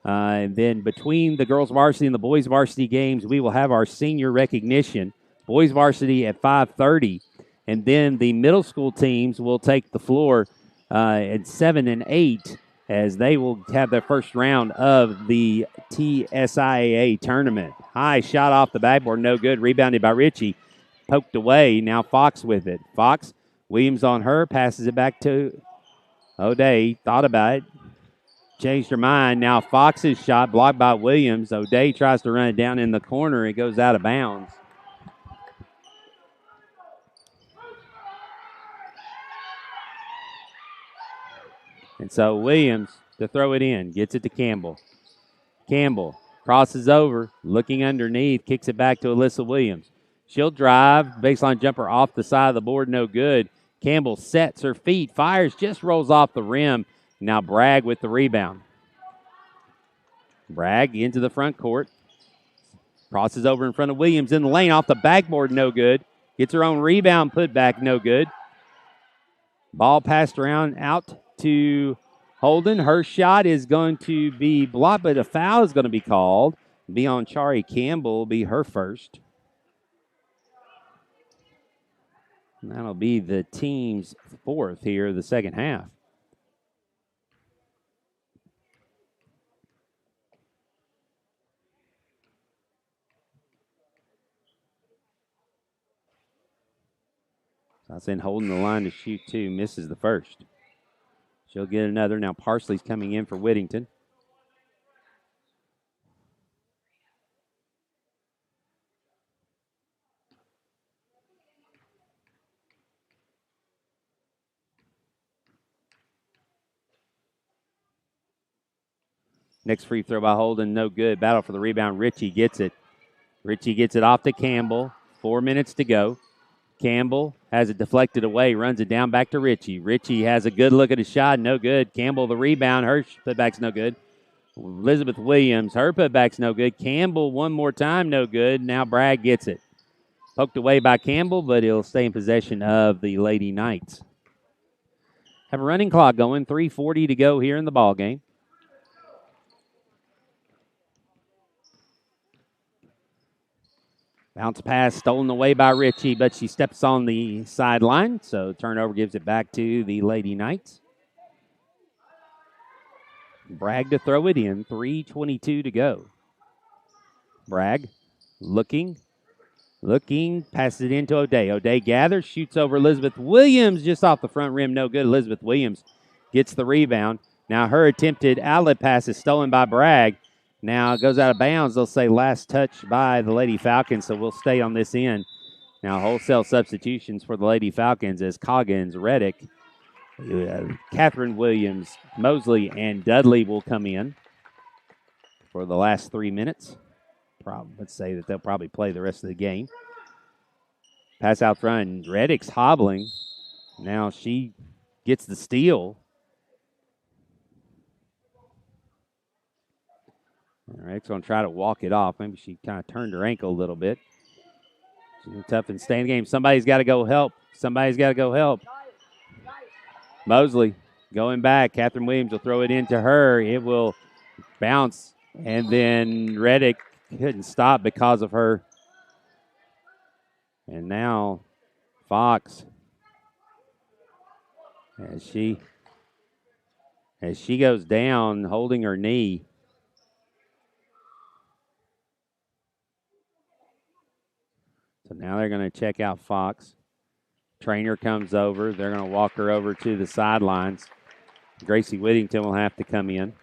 And then between the girls varsity and the boys varsity games, we will have our senior recognition. Boys varsity at 5:30. And then the middle school teams will take the floor at 7 and 8. As they will have their first round of the TSIAA tournament. High shot off the backboard, no good. Rebounded by Ritchie. Poked away. Now Fox with it. Fox, Williams on her, passes it back to O'Day. Thought about it. Changed her mind. Now Fox's shot blocked by Williams. O'Day tries to run it down in the corner. It goes out of bounds. And so Williams to throw it in. Gets it to Campbell. Campbell crosses over, looking underneath, kicks it back to Alyssa Williams. She'll drive, baseline jumper off the side of the board, no good. Campbell sets her feet, fires, just rolls off the rim. Now Bragg with the rebound. Bragg into the front court. Crosses over in front of Williams in the lane, off the backboard, no good. Gets her own rebound, put back, no good. Ball passed around out to Holden. Her shot is going to be blocked, but a foul is going to be called. be on Chari Campbell, be her first. And that'll be the team's fourth here, the second half. That's in holding the line to shoot two, misses the first. She'll get another. Now Parsley's coming in for Whittington. Next free throw by Holden, no good. Battle for the rebound. Ritchie gets it. Ritchie gets it off to Campbell. 4 minutes to go. Campbell has it deflected away, runs it down back to Ritchie. Ritchie has a good look at his shot, no good. Campbell the rebound, her putback's no good. Elizabeth Williams, her putback's no good. Campbell one more time, no good. Now Bragg gets it. Poked away by Campbell, but he'll stay in possession of the Lady Knights. Have a running clock going, 3:40 to go here in the ball game. Bounce pass stolen away by Ritchie, but she steps on the sideline, so turnover gives it back to the Lady Knights. Bragg to throw it in, 3:22 to go. Bragg looking, passes it into O'Day. O'Day gathers, shoots over Elizabeth Williams just off the front rim, no good. Elizabeth Williams gets the rebound. Now her attempted outlet pass is stolen by Bragg. Now it goes out of bounds. They'll say last touch by the Lady Falcons, so we'll stay on this end. Now wholesale substitutions for the Lady Falcons as Coggins, Reddick, Catherine Williams, Mosley, and Dudley will come in for the last 3 minutes. Let's say that they'll probably play the rest of the game. Pass out front. Reddick's hobbling. Now she gets the steal. Reddick's going to try to walk it off. Maybe she kind of turned her ankle a little bit. She's tough and stay in the game. Somebody's got to go help. Mosley going back. Catherine Williams will throw it into her. It will bounce. And then Reddick couldn't stop because of her. And now Fox, as she goes down holding her knee. So now they're going to check out Fox. Trainer comes over. They're going to walk her over to the sidelines. Gracie Whittington will have to come in.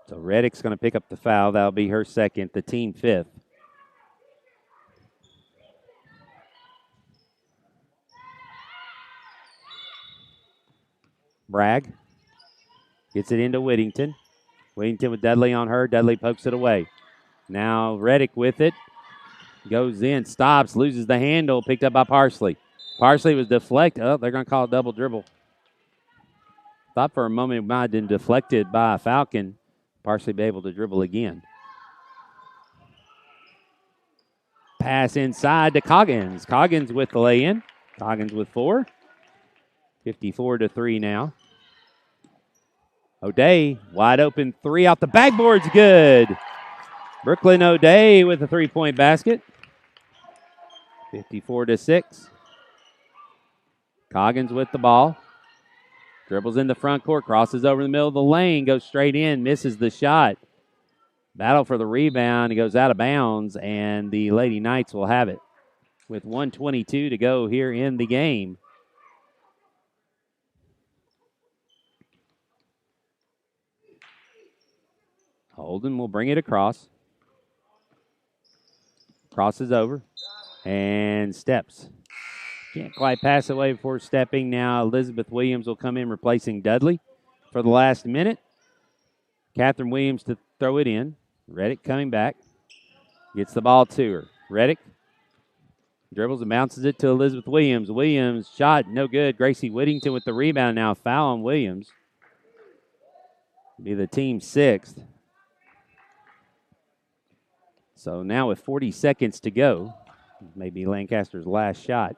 So Reddick's going to pick up the foul. That'll be her second, the team fifth. Bragg gets it into Whittington. Whittington with Dudley on her. Dudley pokes it away. Now Reddick with it. Goes in, stops, loses the handle, picked up by Parsley. Parsley was deflected. Oh, they're going to call a double dribble. Thought for a moment it might have been deflected by a Falcon. Parsley be able to dribble again. Pass inside to Coggins. Coggins with the lay-in. Coggins with 4. 54-3 now. O'Day, wide open 3 off the backboard's good. Brooklyn O'Day with a 3-point basket. 54-6. Coggins with the ball. Dribbles in the front court, crosses over the middle of the lane, goes straight in, misses the shot. Battle for the rebound. He goes out of bounds, and the Lady Knights will have it with 1:22 to go here in the game. Holden will bring it across. Crosses over and steps. Can't quite pass it away before stepping. Now Elizabeth Williams will come in replacing Dudley for the last minute. Catherine Williams to throw it in. Reddick coming back. Gets the ball to her. Reddick dribbles and bounces it to Elizabeth Williams. Williams shot no good. Gracie Whittington with the rebound now. Foul on Williams. Be the team sixth. So now with 40 seconds to go, maybe Lancaster's last shot.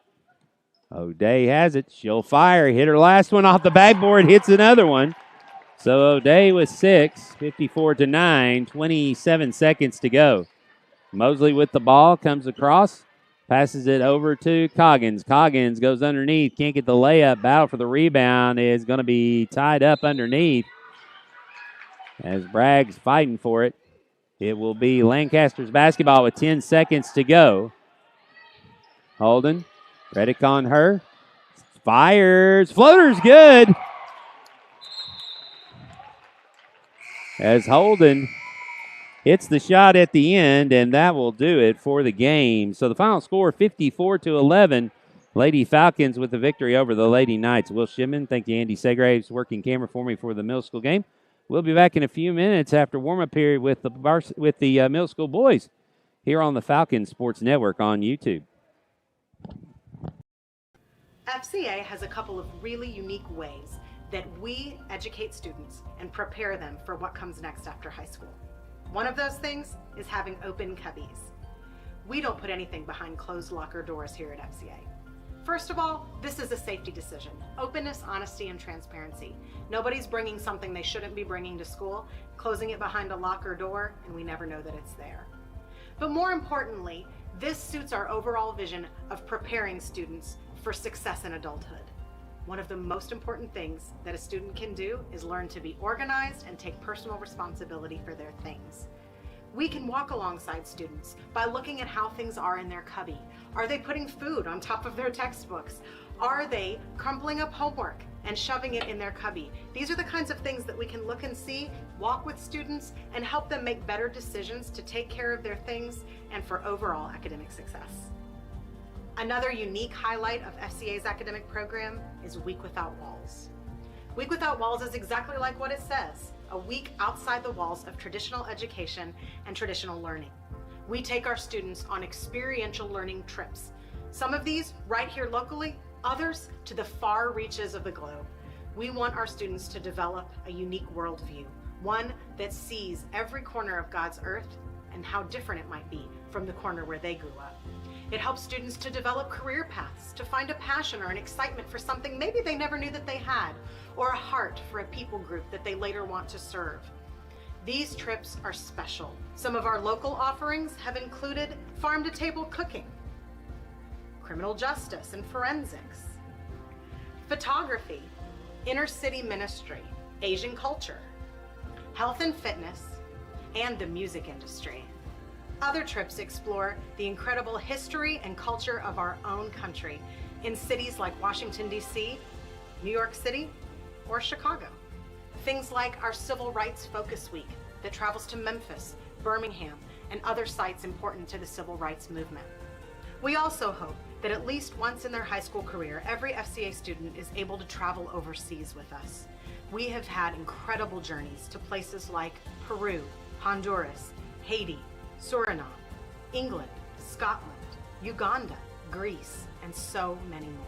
O'Day has it. She'll fire. Hit her last one off the backboard. Hits another one. So O'Day with 6, 54-9, 27 seconds to go. Mosley with the ball, comes across, passes it over to Coggins. Coggins goes underneath, can't get the layup. Battle for the rebound is going to be tied up underneath as Bragg's fighting for it. It will be Lancaster's basketball with 10 seconds to go. Holden, Reddick on her, fires, floater's good. As Holden hits the shot at the end, and that will do it for the game. So the final score, 54-11. Lady Falcons with the victory over the Lady Knights. Will Shipman, thank you, Andy Segraves, working camera for me for the middle school game. We'll be back in a few minutes after warm-up period with the middle school boys here on the Falcons Sports Network on YouTube. FCA has a couple of really unique ways that we educate students and prepare them for what comes next after high school. One of those things is having open cubbies. We don't put anything behind closed locker doors here at FCA. First of all, this is a safety decision. Openness, honesty, and transparency. Nobody's bringing something they shouldn't be bringing to school, closing it behind a locker door, and we never know that it's there. But more importantly, this suits our overall vision of preparing students for success in adulthood. One of the most important things that a student can do is learn to be organized and take personal responsibility for their things. We can walk alongside students by looking at how things are in their cubby. Are they putting food on top of their textbooks? Are they crumpling up homework and shoving it in their cubby? These are the kinds of things that we can look and see, walk with students, and help them make better decisions to take care of their things and for overall academic success. Another unique highlight of FCA's academic program is Week Without Walls. Week Without Walls is exactly like what it says, a week outside the walls of traditional education and traditional learning. We take our students on experiential learning trips. Some of these right here locally, others to the far reaches of the globe. We want our students to develop a unique worldview, one that sees every corner of God's earth and how different it might be from the corner where they grew up. It helps students to develop career paths, to find a passion or an excitement for something maybe they never knew that they had, or a heart for a people group that they later want to serve. These trips are special. Some of our local offerings have included farm-to-table cooking, criminal justice and forensics, photography, inner-city ministry, Asian culture, health and fitness, and the music industry. Other trips explore the incredible history and culture of our own country in cities like Washington, D.C., New York City, or Chicago. Things like our Civil Rights Focus Week that travels to Memphis, Birmingham, and other sites important to the civil rights movement. We also hope that at least once in their high school career, every FCA student is able to travel overseas with us. We have had incredible journeys to places like Peru, Honduras, Haiti, Suriname, England, Scotland, Uganda, Greece, and so many more.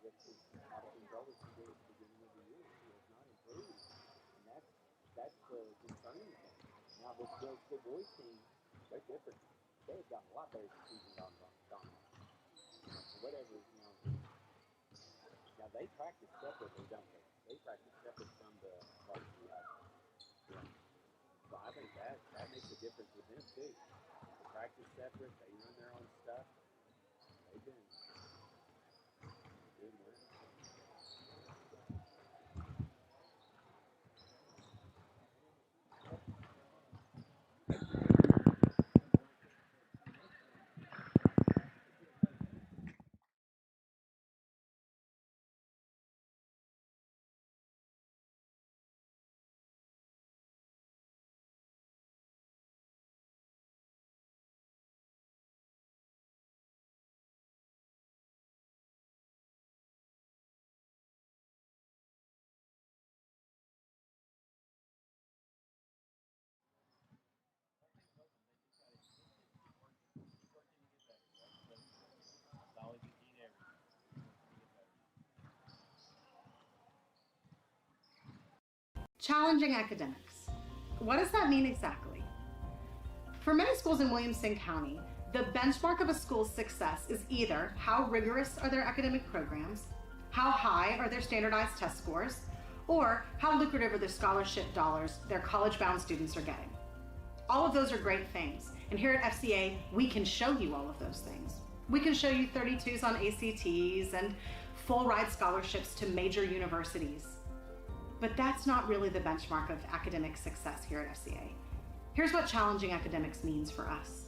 gets as out of control as he did at the beginning of the year. He has not improved, and that's the concerning thing. Now the boys team, they're different. They've gotten a lot better this season gone. For whatever, now they practice separately, don't they? They practice separate from the varsity. So I think that makes a difference with them too. They practice separate. They run their own stuff. They've been doing well. Challenging academics. What does that mean exactly? For many schools in Williamson County, the benchmark of a school's success is either how rigorous are their academic programs, how high are their standardized test scores, or how lucrative are the scholarship dollars their college-bound students are getting. All of those are great things, and here at FCA, we can show you all of those things. We can show you 32s on ACTs and full ride scholarships to major universities. But that's not really the benchmark of academic success here at FCA. Here's what challenging academics means for us.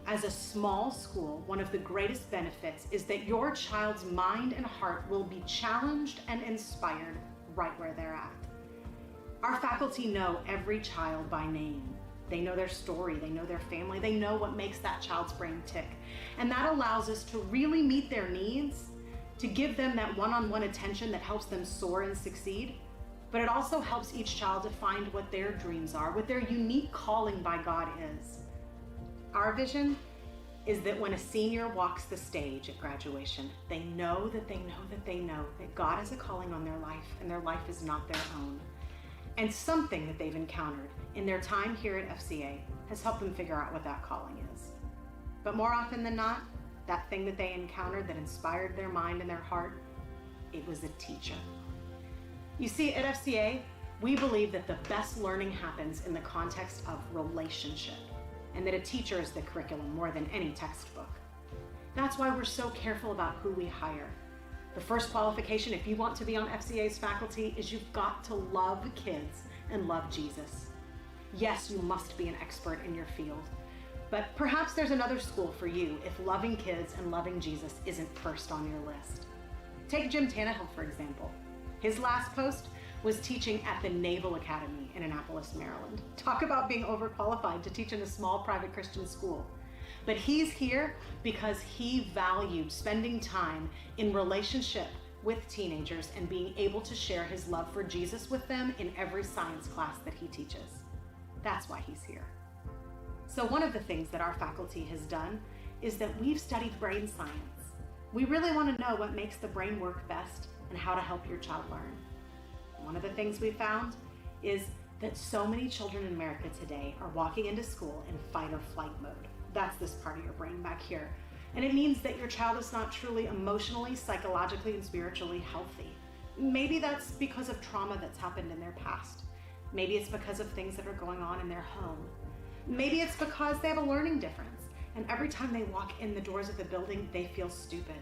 As a small school, one of the greatest benefits is that your child's mind and heart will be challenged and inspired right where they're at. Our faculty know every child by name. They know their story, they know their family, they know what makes that child's brain tick. And that allows us to really meet their needs, to give them that one-on-one attention that helps them soar and succeed. But it also helps each child to find what their dreams are, what their unique calling by God is. Our vision is that when a senior walks the stage at graduation, they know that they know that they know that God has a calling on their life and their life is not their own. And something that they've encountered in their time here at FCA has helped them figure out what that calling is. But more often than not, that thing that they encountered that inspired their mind and their heart, it was a teacher. You see, at FCA, we believe that the best learning happens in the context of relationship, and that a teacher is the curriculum more than any textbook. That's why we're so careful about who we hire. The first qualification, if you want to be on FCA's faculty, is you've got to love kids and love Jesus. Yes, you must be an expert in your field, but perhaps there's another school for you if loving kids and loving Jesus isn't first on your list. Take Jim Tannehill, for example. His last post was teaching at the Naval Academy in Annapolis, Maryland. Talk about being overqualified to teach in a small private Christian school. But he's here because he valued spending time in relationship with teenagers and being able to share his love for Jesus with them in every science class that he teaches. That's why he's here. So one of the things that our faculty has done is that we've studied brain science. We really want to know what makes the brain work best and how to help your child learn. One of the things we found is that so many children in America today are walking into school in fight or flight mode. That's this part of your brain back here. And it means that your child is not truly emotionally, psychologically, and spiritually healthy. Maybe that's because of trauma that's happened in their past. Maybe it's because of things that are going on in their home. Maybe it's because they have a learning difference, and every time they walk in the doors of the building, they feel stupid.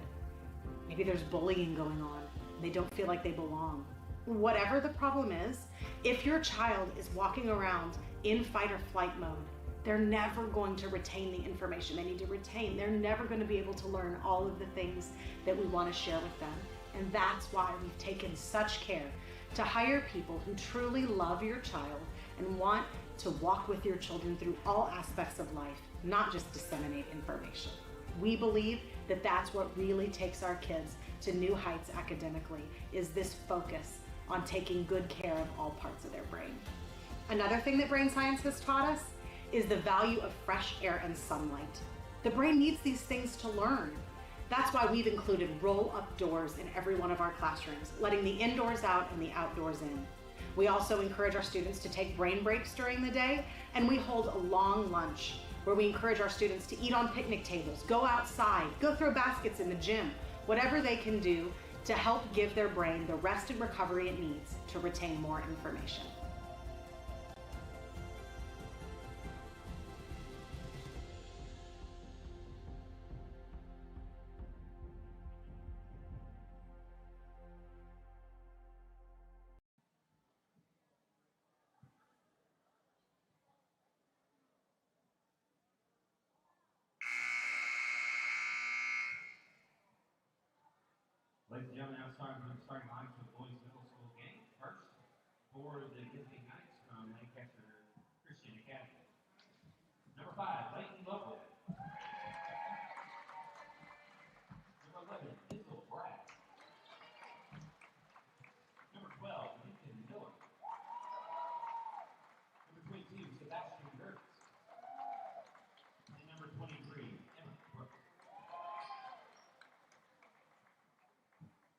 Maybe there's bullying going on. They don't feel like they belong. Whatever the problem is, if your child is walking around in fight or flight mode, they're never going to retain the information they need to retain. They're never going to be able to learn all of the things that we want to share with them. And that's why we've taken such care to hire people who truly love your child and want to walk with your children through all aspects of life, not just disseminate information. We believe that that's what really takes our kids to new heights academically, is this focus on taking good care of all parts of their brain. Another thing that brain science has taught us is the value of fresh air and sunlight. The brain needs these things to learn. That's why we've included roll-up doors in every one of our classrooms, letting the indoors out and the outdoors in. We also encourage our students to take brain breaks during the day, and we hold a long lunch where we encourage our students to eat on picnic tables, go outside, go throw baskets in the gym, whatever they can do to help give their brain the rest and recovery it needs to retain more information. Ladies and gentlemen, now starting lines with boys middle school game. First, for the Gifting Knights from Lancaster Christian Academy. Number 5, Leighton Lovell. Number 11, Issel Bragg. Number 12, Lincoln Miller. Number 22, Sebastian Gertz. And number 23, Emma Brooks.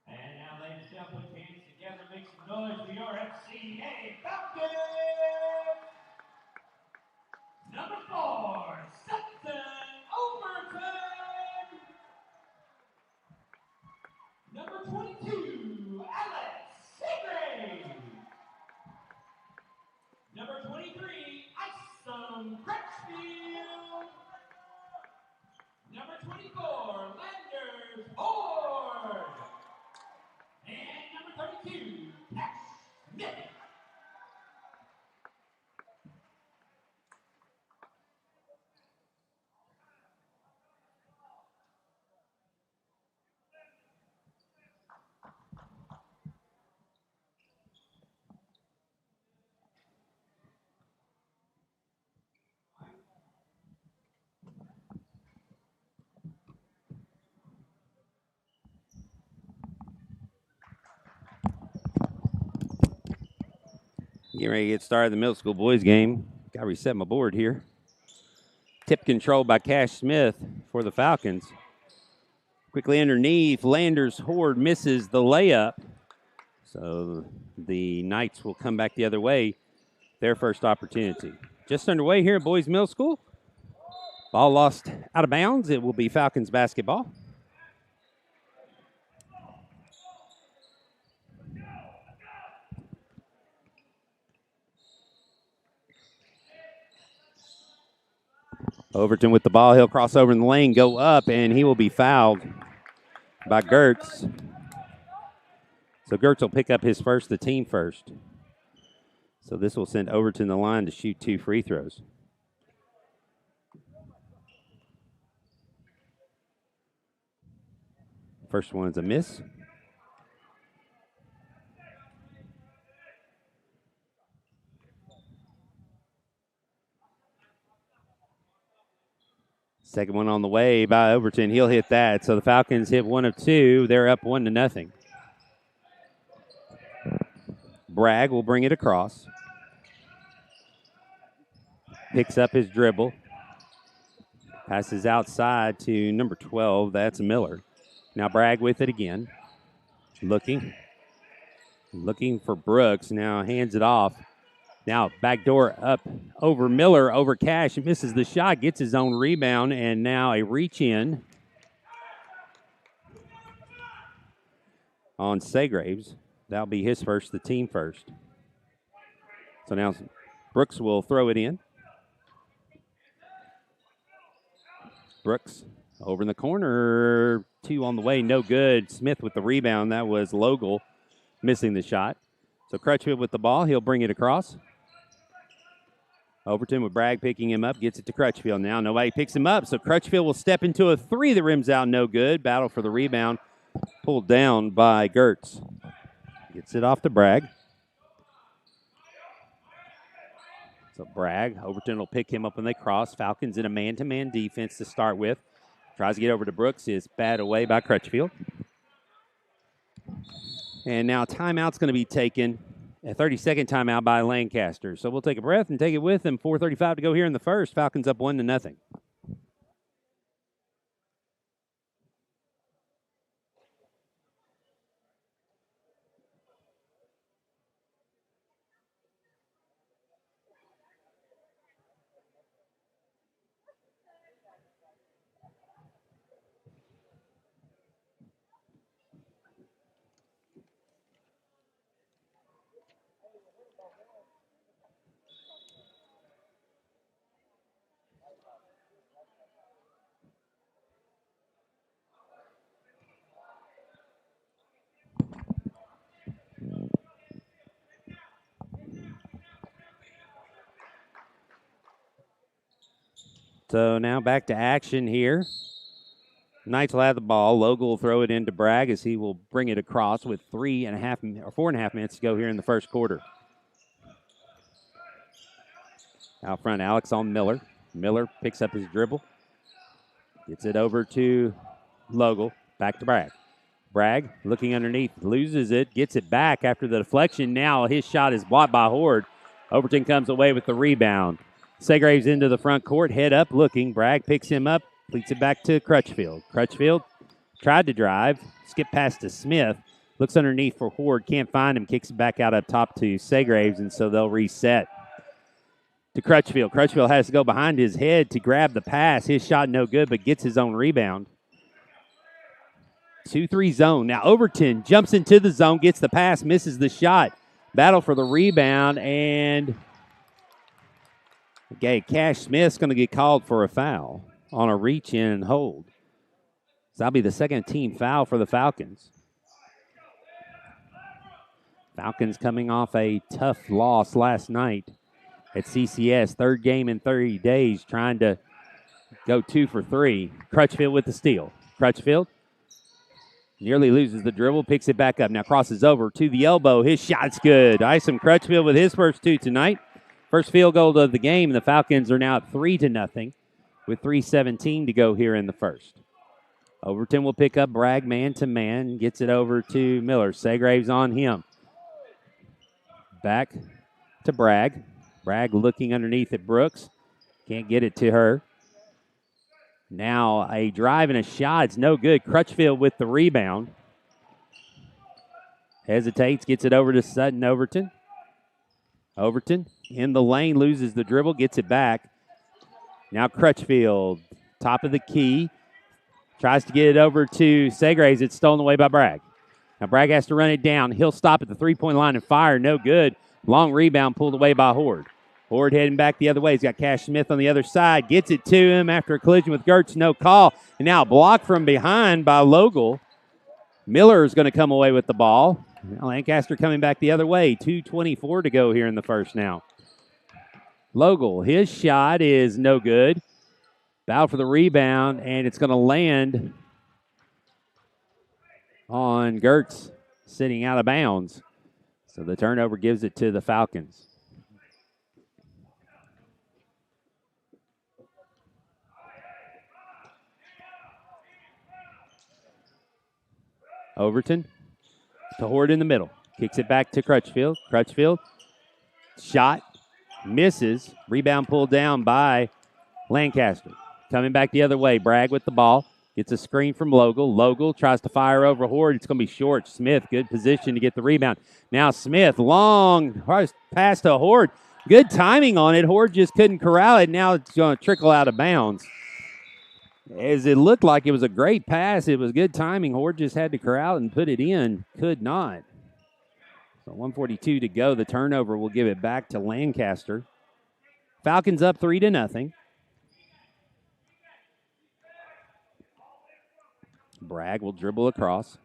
And now, ladies and gentlemen, put your hands together, make some noise. We are FCA Falcons! Number 4, Sutton Overton! Number 22, Alex Segrave! Number 23, Isom Crutchfield! Number 24, Landers Ford! And number 32, Cash Smith. Getting ready to get started the middle school boys game. Got to reset my board here. Tip control by Cash Smith for the Falcons. Quickly underneath, Landers Horde misses the layup. So the Knights will come back the other way. Their first opportunity. Just underway here at boys middle school. Ball lost out of bounds. It will be Falcons basketball. Overton with the ball. He'll cross over in the lane, go up, and he will be fouled by Gertz. So Gertz will pick up his first, the team first. So this will send Overton the line to shoot 2 free throws. First one's a miss. Second one on the way by Overton. He'll hit that. So the Falcons hit 1 of 2. They're up 1-0. Bragg will bring it across. Picks up his dribble. Passes outside to number 12. That's Miller. Now Bragg with it again. Looking for Brooks. Now hands it off. Now backdoor up over Miller, over Cash. Misses the shot, gets his own rebound, and now a reach in on Segraves. That'll be his first, the team first. So now Brooks will throw it in. Brooks over in the corner. 2 on the way, no good. Smith with the rebound. That was Logel missing the shot. So Crutchfield with the ball. He'll bring it across. Overton with Bragg picking him up. Gets it to Crutchfield now. Nobody picks him up. So Crutchfield will step into a 3 that rims out. No good. Battle for the rebound. Pulled down by Gertz. Gets it off to Bragg. So Bragg, Overton will pick him up when they cross. Falcons in a man-to-man defense to start with. Tries to get over to Brooks. Is batted away by Crutchfield. And now timeout's going to be taken. A 30-second timeout by Lancaster. So we'll take a breath and take it with them. 4:35 to go here in the first. Falcons up 1-0. So now back to action here. Knights will have the ball. Logan will throw it into Bragg as he will bring it across with 4.5 minutes to go here in the first quarter. Out front, Alex on Miller. Miller picks up his dribble. Gets it over to Logan. Back to Bragg. Bragg looking underneath, loses it, gets it back after the deflection. Now his shot is blocked by Horde. Overton comes away with the rebound. Segraves into the front court, head up looking. Bragg picks him up, pleats it back to Crutchfield. Crutchfield tried to drive, skip past to Smith, looks underneath for Horde, can't find him, kicks it back out up top to Segraves, and so they'll reset to Crutchfield. Crutchfield has to go behind his head to grab the pass. His shot no good, but gets his own rebound. 2-3 zone. Now Overton jumps into the zone, gets the pass, misses the shot. Battle for the rebound, and Cash Smith's going to get called for a foul on a reach-in and hold. So that'll be the second team foul for the Falcons. Falcons coming off a tough loss last night at CCS. Third game in 30 days, trying to go 2 for 3. Crutchfield with the steal. Crutchfield nearly loses the dribble, picks it back up. Now crosses over to the elbow. His shot's good. Isom Crutchfield with his first 2 tonight. First field goal of the game. The Falcons are now at 3-0 with 3:17 to go here in the first. Overton will pick up Bragg man to man. Gets it over to Miller. Segraves on him. Back to Bragg. Bragg looking underneath at Brooks. Can't get it to her. Now a drive and a shot. It's no good. Crutchfield with the rebound. Hesitates, gets it over to Sutton Overton. Overton in the lane, loses the dribble, gets it back. Now Crutchfield, top of the key. Tries to get it over to Segraves. It's stolen away by Bragg. Now Bragg has to run it down. He'll stop at the three-point line and fire. No good. Long rebound pulled away by Horde. Horde heading back the other way. He's got Cash Smith on the other side. Gets it to him after a collision with Gertz. No call. And now blocked from behind by Logal. Miller is going to come away with the ball. Now Lancaster coming back the other way. 2:24 to go here in the first now. Logal, his shot is no good. Battle for the rebound, and it's going to land on Gertz, sitting out of bounds. So the turnover gives it to the Falcons. Overton to Horde in the middle. Kicks it back to Crutchfield. Crutchfield, shot, misses. Rebound pulled down by Lancaster. Coming back the other way. Bragg with the ball. Gets a screen from Logal. Logal tries to fire over Horde. It's going to be short. Smith, good position to get the rebound. Now Smith, long pass to Horde. Good timing on it. Horde just couldn't corral it. Now it's going to trickle out of bounds. As it looked like it was a great pass, it was good timing. Horde just had to corral it and put it in. Could not. So 1:42 to go. The turnover will give it back to Lancaster. Falcons up 3-0. Bragg will dribble across.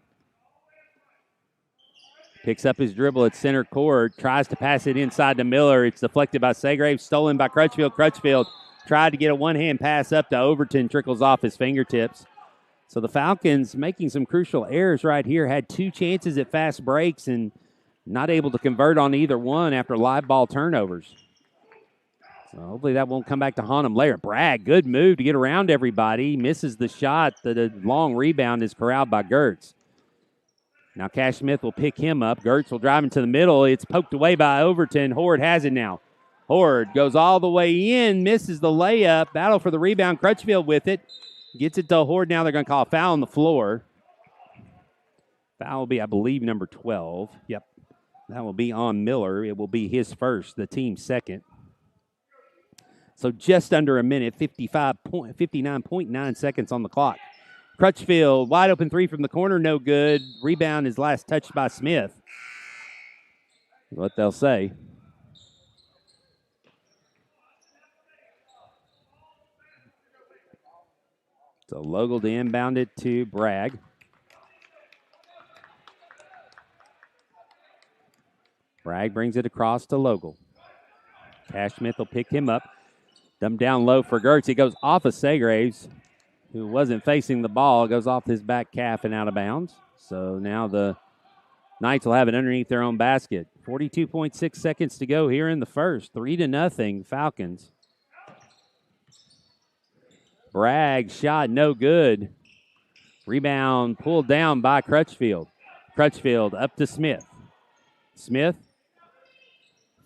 Picks up his dribble at center court. Tries to pass it inside to Miller. It's deflected by Segraves. Stolen by Crutchfield. Crutchfield tried to get a one-hand pass up to Overton. Trickles off his fingertips. So the Falcons making some crucial errors right here. Had 2 chances at fast breaks and not able to convert on either one after live ball turnovers. So hopefully that won't come back to haunt him later. Bragg, good move to get around everybody. Misses the shot. The long rebound is corralled by Gertz. Now Cash Smith will pick him up. Gertz will drive into the middle. It's poked away by Overton. Horde has it now. Horde goes all the way in, misses the layup. Battle for the rebound. Crutchfield with it. Gets it to Horde. Now they're going to call a foul on the floor. Foul will be, I believe, number 12. Yep. That will be on Miller. It will be his first, the team's second. So just under a minute, 59.9 seconds on the clock. Crutchfield, wide open 3 from the corner, no good. Rebound is last touched by Smith. What they'll say. So Logal to inbound it to Bragg. Bragg brings it across to Logal. Cash Smith will pick him up. Dumped down low for Gertz. He goes off of Segraves, who wasn't facing the ball. Goes off his back calf and out of bounds. So now the Knights will have it underneath their own basket. 42.6 seconds to go here in the first. 3-0 Falcons. Bragg shot no good. Rebound pulled down by Crutchfield. Crutchfield up to Smith. Smith,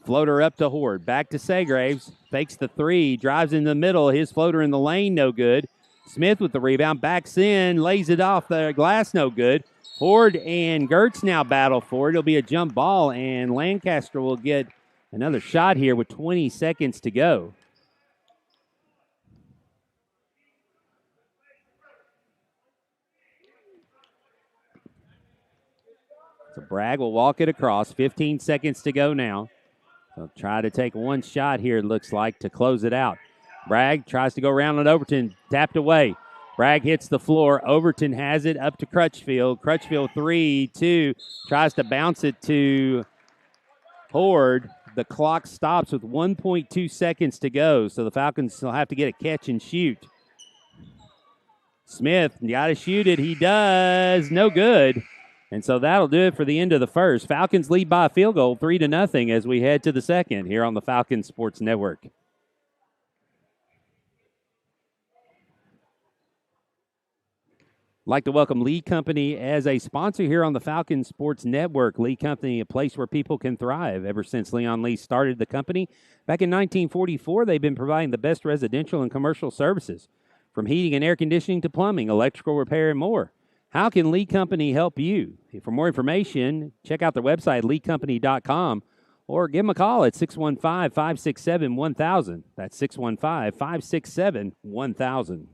floater up to Horde. Back to Segraves. Fakes the three. Drives in the middle. His floater in the lane, no good. Smith with the rebound. Backs in. Lays it off the glass, no good. Horde and Gertz now battle for it. It'll be a jump ball, and Lancaster will get another shot here with 20 seconds to go. So Bragg will walk it across. 15 seconds to go now. They'll try to take one shot here, it looks like, to close it out. Bragg tries to go around on Overton. Tapped away. Bragg hits the floor. Overton has it up to Crutchfield. Crutchfield 3-2. Tries to bounce it to Horde. The clock stops with 1.2 seconds to go, so the Falcons will have to get a catch and shoot. Smith, got to shoot it. He does. No good. And so that'll do it for the end of the first. Falcons lead by a field goal, 3-0, as we head to the second here on the Falcons Sports Network. I'd like to welcome Lee Company as a sponsor here on the Falcons Sports Network. Lee Company, a place where people can thrive. Ever since Leon Lee started the company back in 1944, they've been providing the best residential and commercial services, from heating and air conditioning to plumbing, electrical repair, and more. How can Lee Company help you? For more information, check out their website, leecompany.com, or give them a call at 615-567-1000. That's 615-567-1000.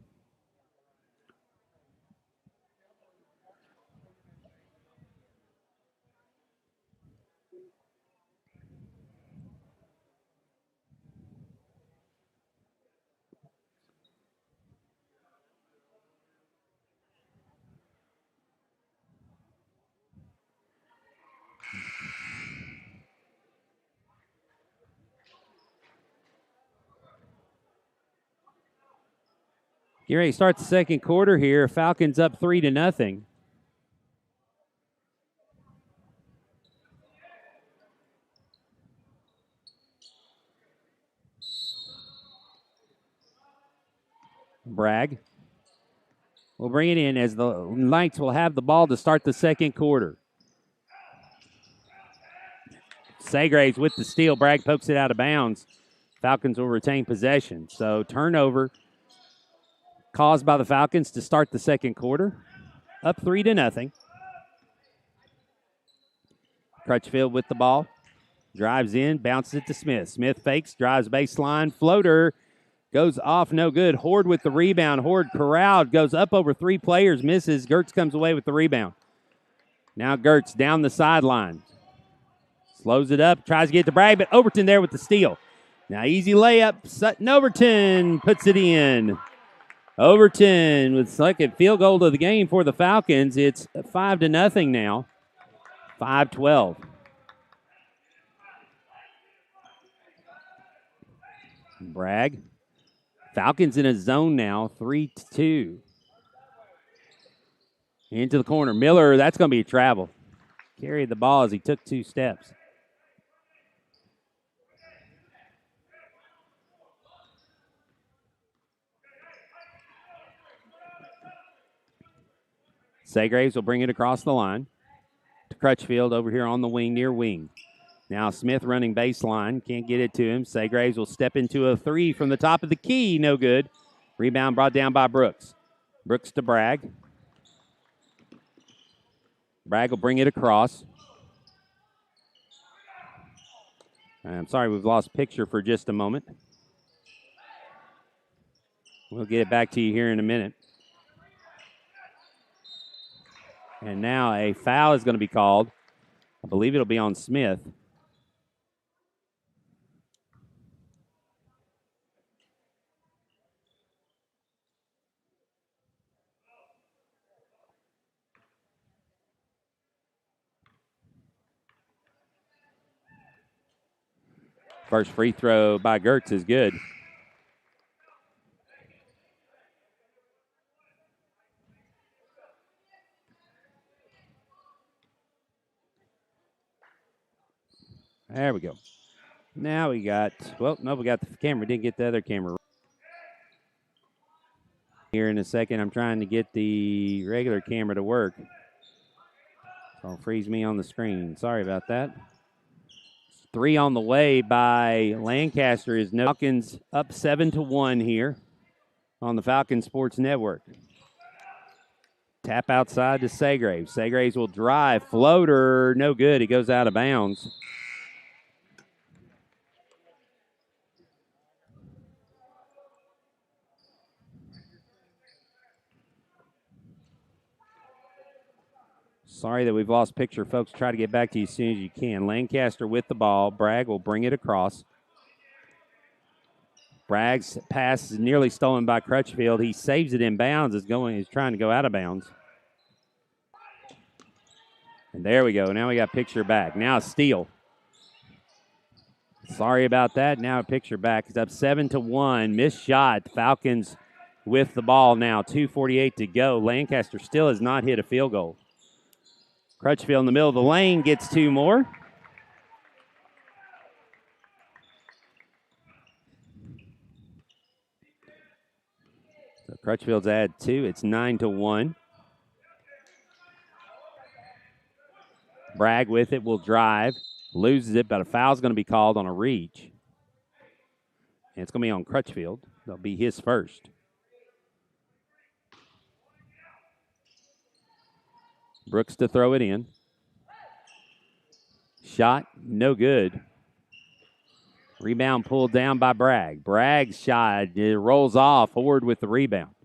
Get ready to start the second quarter here. Falcons up 3-0. Bragg will bring it in as the Knights will have the ball to start the second quarter. Segraves with the steal. Bragg pokes it out of bounds. Falcons will retain possession. So turnover caused by the Falcons to start the second quarter. Up 3-0. Crutchfield with the ball. Drives in, bounces it to Smith. Smith fakes, drives baseline, floater. Goes off, no good. Horde with the rebound. Horde corralled, goes up over three players, misses. Gertz comes away with the rebound. Now Gertz down the sideline. Slows it up, tries to get to Bragg, but Overton there with the steal. Now easy layup. Sutton Overton puts it in. Overton with second field goal of the game for the Falcons. It's 5-0 now. 5-12. Bragg. Falcons in a zone now, 3-2. Into the corner. Miller, that's going to be a travel. Carried the ball as he took 2 steps. Segraves will bring it across the line to Crutchfield over here on the wing, near wing. Now Smith running baseline. Can't get it to him. Segraves will step into a three from the top of the key. No good. Rebound brought down by Brooks. Brooks to Bragg. Bragg will bring it across. I'm sorry, we've lost picture for just a moment. We'll get it back to you here in a minute. And now a foul is going to be called. I believe it'll be on Smith. First free throw by Gertz is good. There we go. Now we got, well, no, we got the camera. Didn't get the other camera. Here in a second, I'm trying to get the regular camera to work. So it'll freeze me on the screen. Sorry about that. 3 on the way by Lancaster is no. Falcons up 7-1 here on the Falcon Sports Network. Tap outside to Segraves. Segraves will drive. Floater, no good. He goes out of bounds. Sorry that we've lost picture, folks. Try to get back to you as soon as you can. Lancaster with the ball. Bragg will bring it across. Bragg's pass is nearly stolen by Crutchfield. He saves it in bounds. He's trying to go out of bounds. And there we go. Now we got picture back. Now a steal. Sorry about that. Now a picture back. It's up 7-1. Missed shot. Falcons with the ball now. 2:48 to go. Lancaster still has not hit a field goal. Crutchfield in the middle of the lane gets 2 more. So Crutchfield's add 2. It's 9-1. Bragg with it will drive. Loses it, but a foul's going to be called on a reach. And it's going to be on Crutchfield. That'll be his first. Brooks to throw it in. Shot, no good. Rebound pulled down by Bragg. Bragg's shot, it rolls off. Ford with the rebound.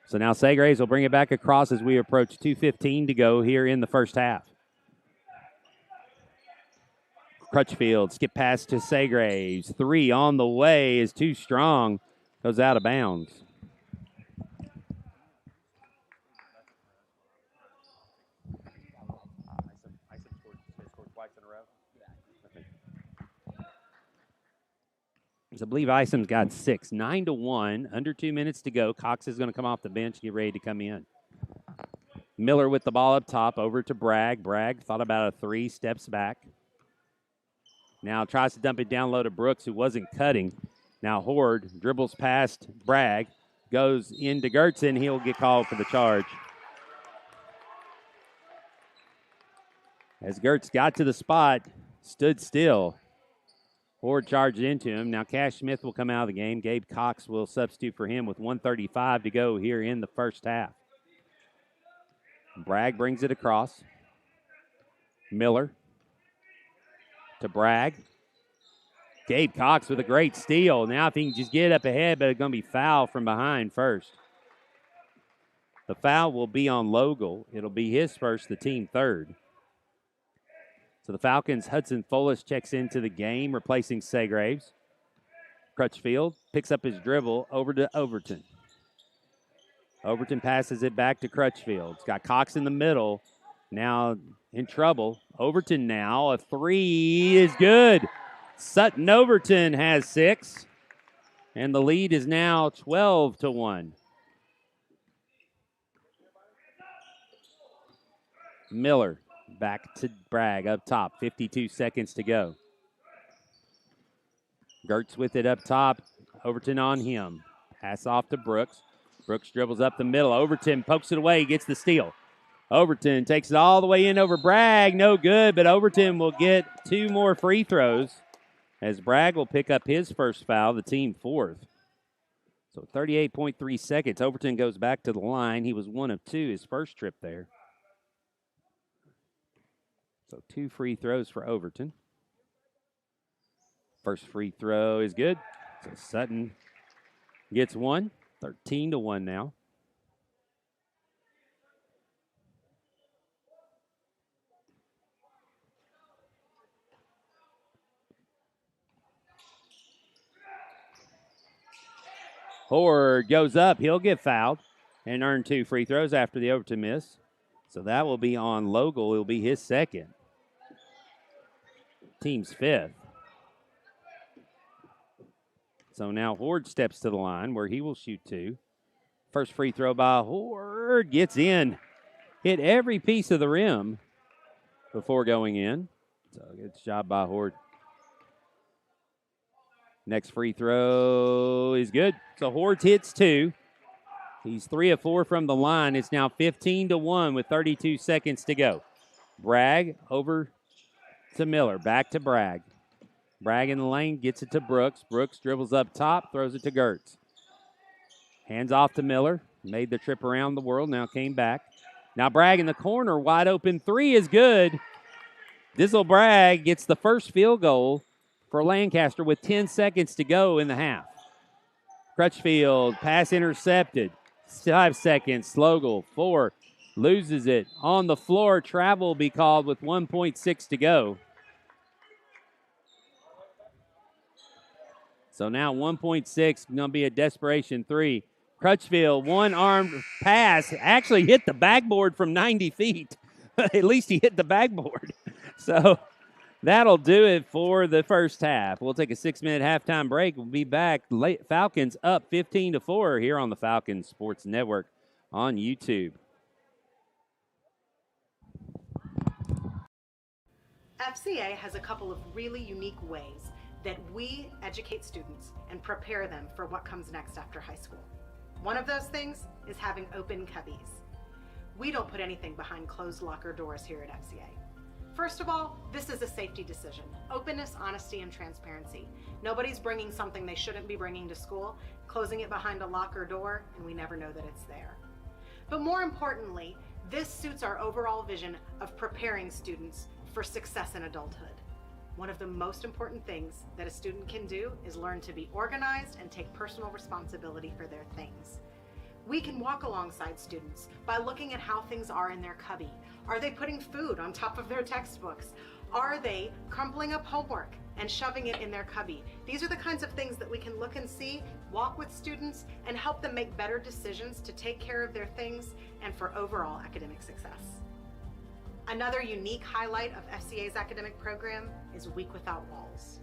So now Segraves will bring it back across as we approach 2:15 to go here in the first half. Crutchfield, skip pass to Segraves. 3 on the way is too strong. Goes out of bounds. I believe Isom's got 6. 9-1. Under 2 minutes to go. Cox is going to come off the bench, get ready to come in. Miller with the ball up top, over to Bragg. Bragg thought about a 3, steps back. Now tries to dump it down low to Brooks, who wasn't cutting. Now Horde dribbles past Bragg, goes into Gertzen. He'll get called for the charge. As Gertz got to the spot, stood still. Horde charged into him. Now Cash Smith will come out of the game. Gabe Cox will substitute for him with 1:35 to go here in the first half. Bragg brings it across. Miller to Bragg. Gabe Cox with a great steal. Now if he can just get up ahead, but it's going to be foul from behind first. The foul will be on Logal. It'll be his first, the team third. So the Falcons, Hudson Folis checks into the game, replacing Segraves. Crutchfield picks up his dribble over to Overton. Overton passes it back to Crutchfield. It's got Cox in the middle. Now in trouble. Overton now. A 3 is good. Sutton Overton has 6. And the lead is now 12-1. Miller back to Bragg up top. 52 seconds to go. Gertz with it up top. Overton on him. Pass off to Brooks. Brooks dribbles up the middle. Overton pokes it away. Gets the steal. Overton takes it all the way in over Bragg. No good, but Overton will get 2 more free throws as Bragg will pick up his first foul, the team 4th. So 38.3 seconds. Overton goes back to the line. He was 1 of 2 his first trip there. So 2 free throws for Overton. First free throw is good. So Sutton gets 1. 13-1 now. Horde goes up. He'll get fouled and earn 2 free throws after the Overton miss. So that will be on Logal. It'll be his second. Team's 5th. So now Horde steps to the line where he will shoot 2. First free throw by Horde gets in. Hit every piece of the rim before going in. So good job by Horde. Next free throw is good. So Horde hits 2. He's 3 of 4 from the line. It's now 15-1 with 32 seconds to go. Bragg over to Miller. Back to Bragg. Bragg in the lane, gets it to Brooks. Brooks dribbles up top, throws it to Gertz. Hands off to Miller. Made the trip around the world, now came back. Now Bragg in the corner, wide open 3 is good. Dizzle Bragg gets the first field goal for Lancaster with 10 seconds to go in the half. Crutchfield, pass intercepted. 5 seconds, Slogel, 4, loses it. On the floor, travel will be called with 1.6 to go. So now 1.6, going to be a desperation 3. Crutchfield, one-armed pass, actually hit the backboard from 90 feet. At least he hit the backboard. So that'll do it for the first half. We'll take a 6-minute halftime break. We'll be back. Falcons up 15-4 here on the Falcons Sports Network on YouTube. FCA has a couple of really unique ways that we educate students and prepare them for what comes next after high school. One of those things is having open cubbies. We don't put anything behind closed locker doors here at FCA. First of all, this is a safety decision. Openness, honesty, and transparency. Nobody's bringing something they shouldn't be bringing to school, closing it behind a locker door, and we never know that it's there. But more importantly, this suits our overall vision of preparing students for success in adulthood. One of the most important things that a student can do is learn to be organized and take personal responsibility for their things. We can walk alongside students by looking at how things are in their cubby. Are they putting food on top of their textbooks? Are they crumpling up homework and shoving it in their cubby? These are the kinds of things that we can look and see, walk with students, and help them make better decisions to take care of their things and for overall academic success. Another unique highlight of FCA's academic program is Week Without Walls.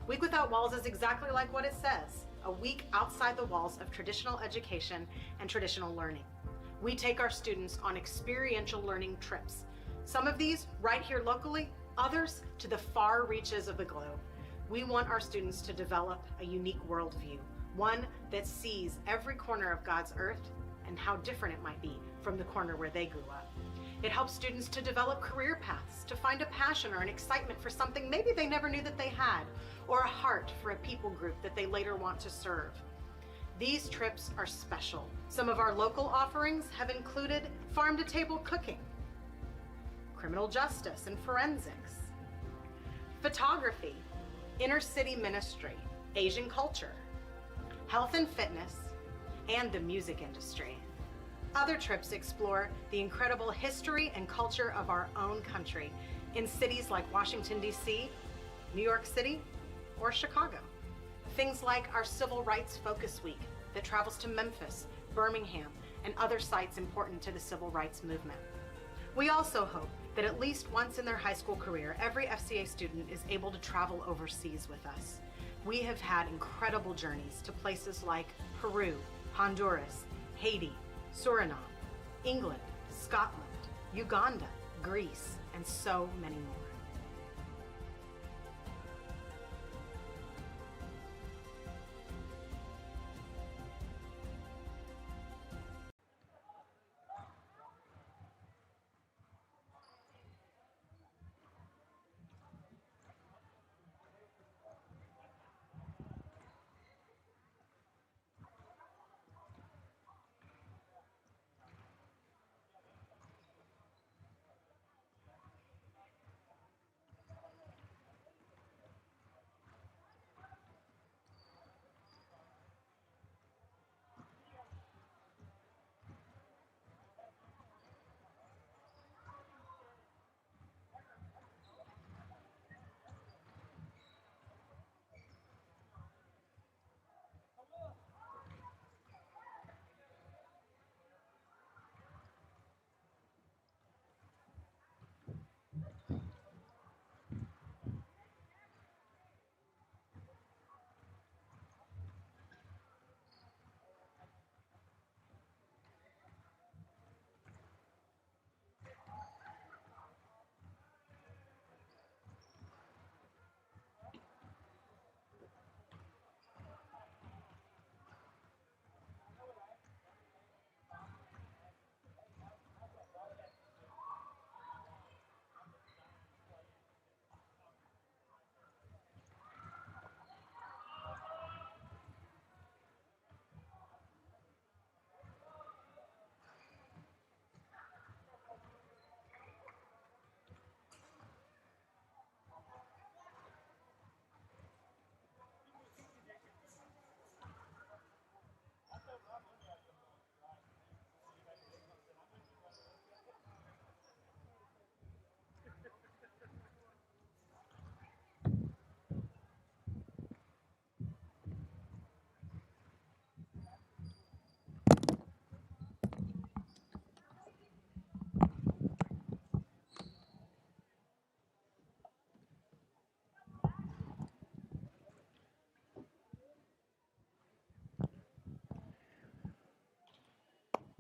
Week Without Walls is exactly like what it says, a week outside the walls of traditional education and traditional learning. We take our students on experiential learning trips. Some of these right here locally, others to the far reaches of the globe. We want our students to develop a unique worldview, one that sees every corner of God's earth and how different it might be from the corner where they grew up. It helps students to develop career paths, to find a passion or an excitement for something maybe they never knew that they had, or a heart for a people group that they later want to serve. These trips are special. Some of our local offerings have included farm-to-table cooking, criminal justice and forensics, photography, inner-city ministry, Asian culture, health and fitness, and the music industry. Other trips explore the incredible history and culture of our own country in cities like Washington, D.C., New York City, or Chicago. Things like our Civil Rights Focus Week that travels to Memphis, Birmingham, and other sites important to the civil rights movement. We also hope that at least once in their high school career, every FCA student is able to travel overseas with us. We have had incredible journeys to places like Peru, Honduras, Haiti, Suriname, England, Scotland, Uganda, Greece, and so many more.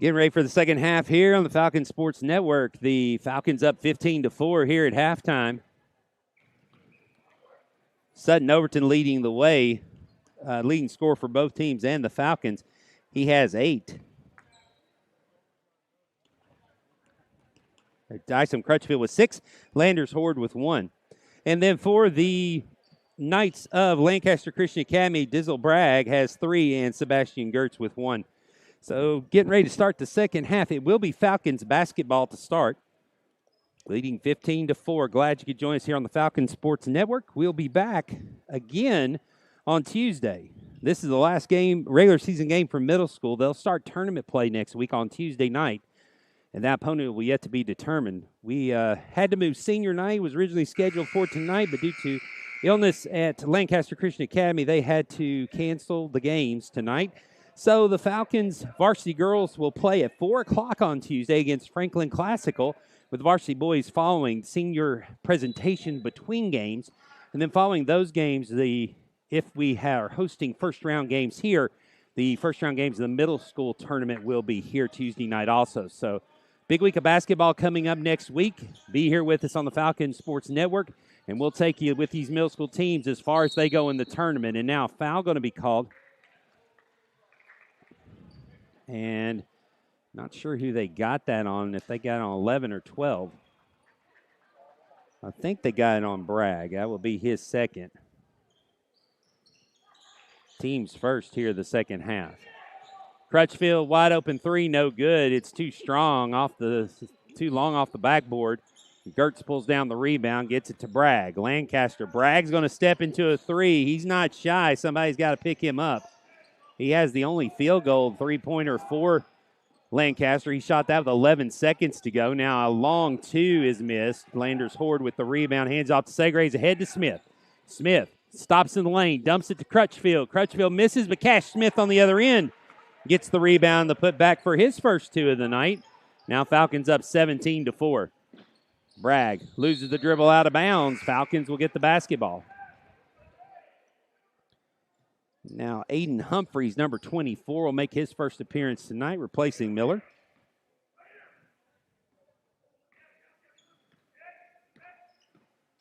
Getting ready for the second half here on the Falcon Sports Network. The Falcons up 15-4 here at halftime. Sutton Overton leading the way, leading scorer for both teams and the Falcons. He has 8. Dyson Crutchfield with 6. Landers Horde with 1. And then for the Knights of Lancaster Christian Academy, Dizzle Bragg has 3 and Sebastian Gertz with 1. So getting ready to start the second half. It will be Falcons basketball to start. Leading 15-4. Glad you could join us here on the Falcon Sports Network. We'll be back again on Tuesday. This is the last game, regular season game for middle school. They'll start tournament play next week on Tuesday night, and that opponent will yet to be determined. We had to move senior night. It was originally scheduled for tonight, but due to illness at Lancaster Christian Academy, they had to cancel the games tonight. So the Falcons varsity girls will play at 4 o'clock on Tuesday against Franklin Classical, with varsity boys following senior presentation between games. And then following those games, if we are hosting first-round games here, the first-round games of the middle school tournament will be here Tuesday night also. So big week of basketball coming up next week. Be here with us on the Falcon Sports Network, and we'll take you with these middle school teams as far as they go in the tournament. And now a foul going to be called. And not sure who they got that on, if they got it on 11 or 12. I think they got it on Bragg. That will be his second. Team's first here the second half. Crutchfield, wide open 3, no good. It's too strong, too long off the backboard. Gertz pulls down the rebound, gets it to Bragg. Lancaster. Bragg's going to step into a 3. He's not shy. Somebody's got to pick him up. He has the only field goal, 3-pointer for Lancaster. He shot that with 11 seconds to go. Now a long 2 is missed. Landers Horde with the rebound. Hands off to Segraves, ahead to Smith. Smith stops in the lane, dumps it to Crutchfield. Crutchfield misses, but Cash Smith on the other end gets the rebound to put back for his first 2 of the night. Now Falcons up 17-4. Bragg loses the dribble out of bounds. Falcons will get the basketball. Now, Aiden Humphreys, number 24, will make his first appearance tonight, replacing Miller.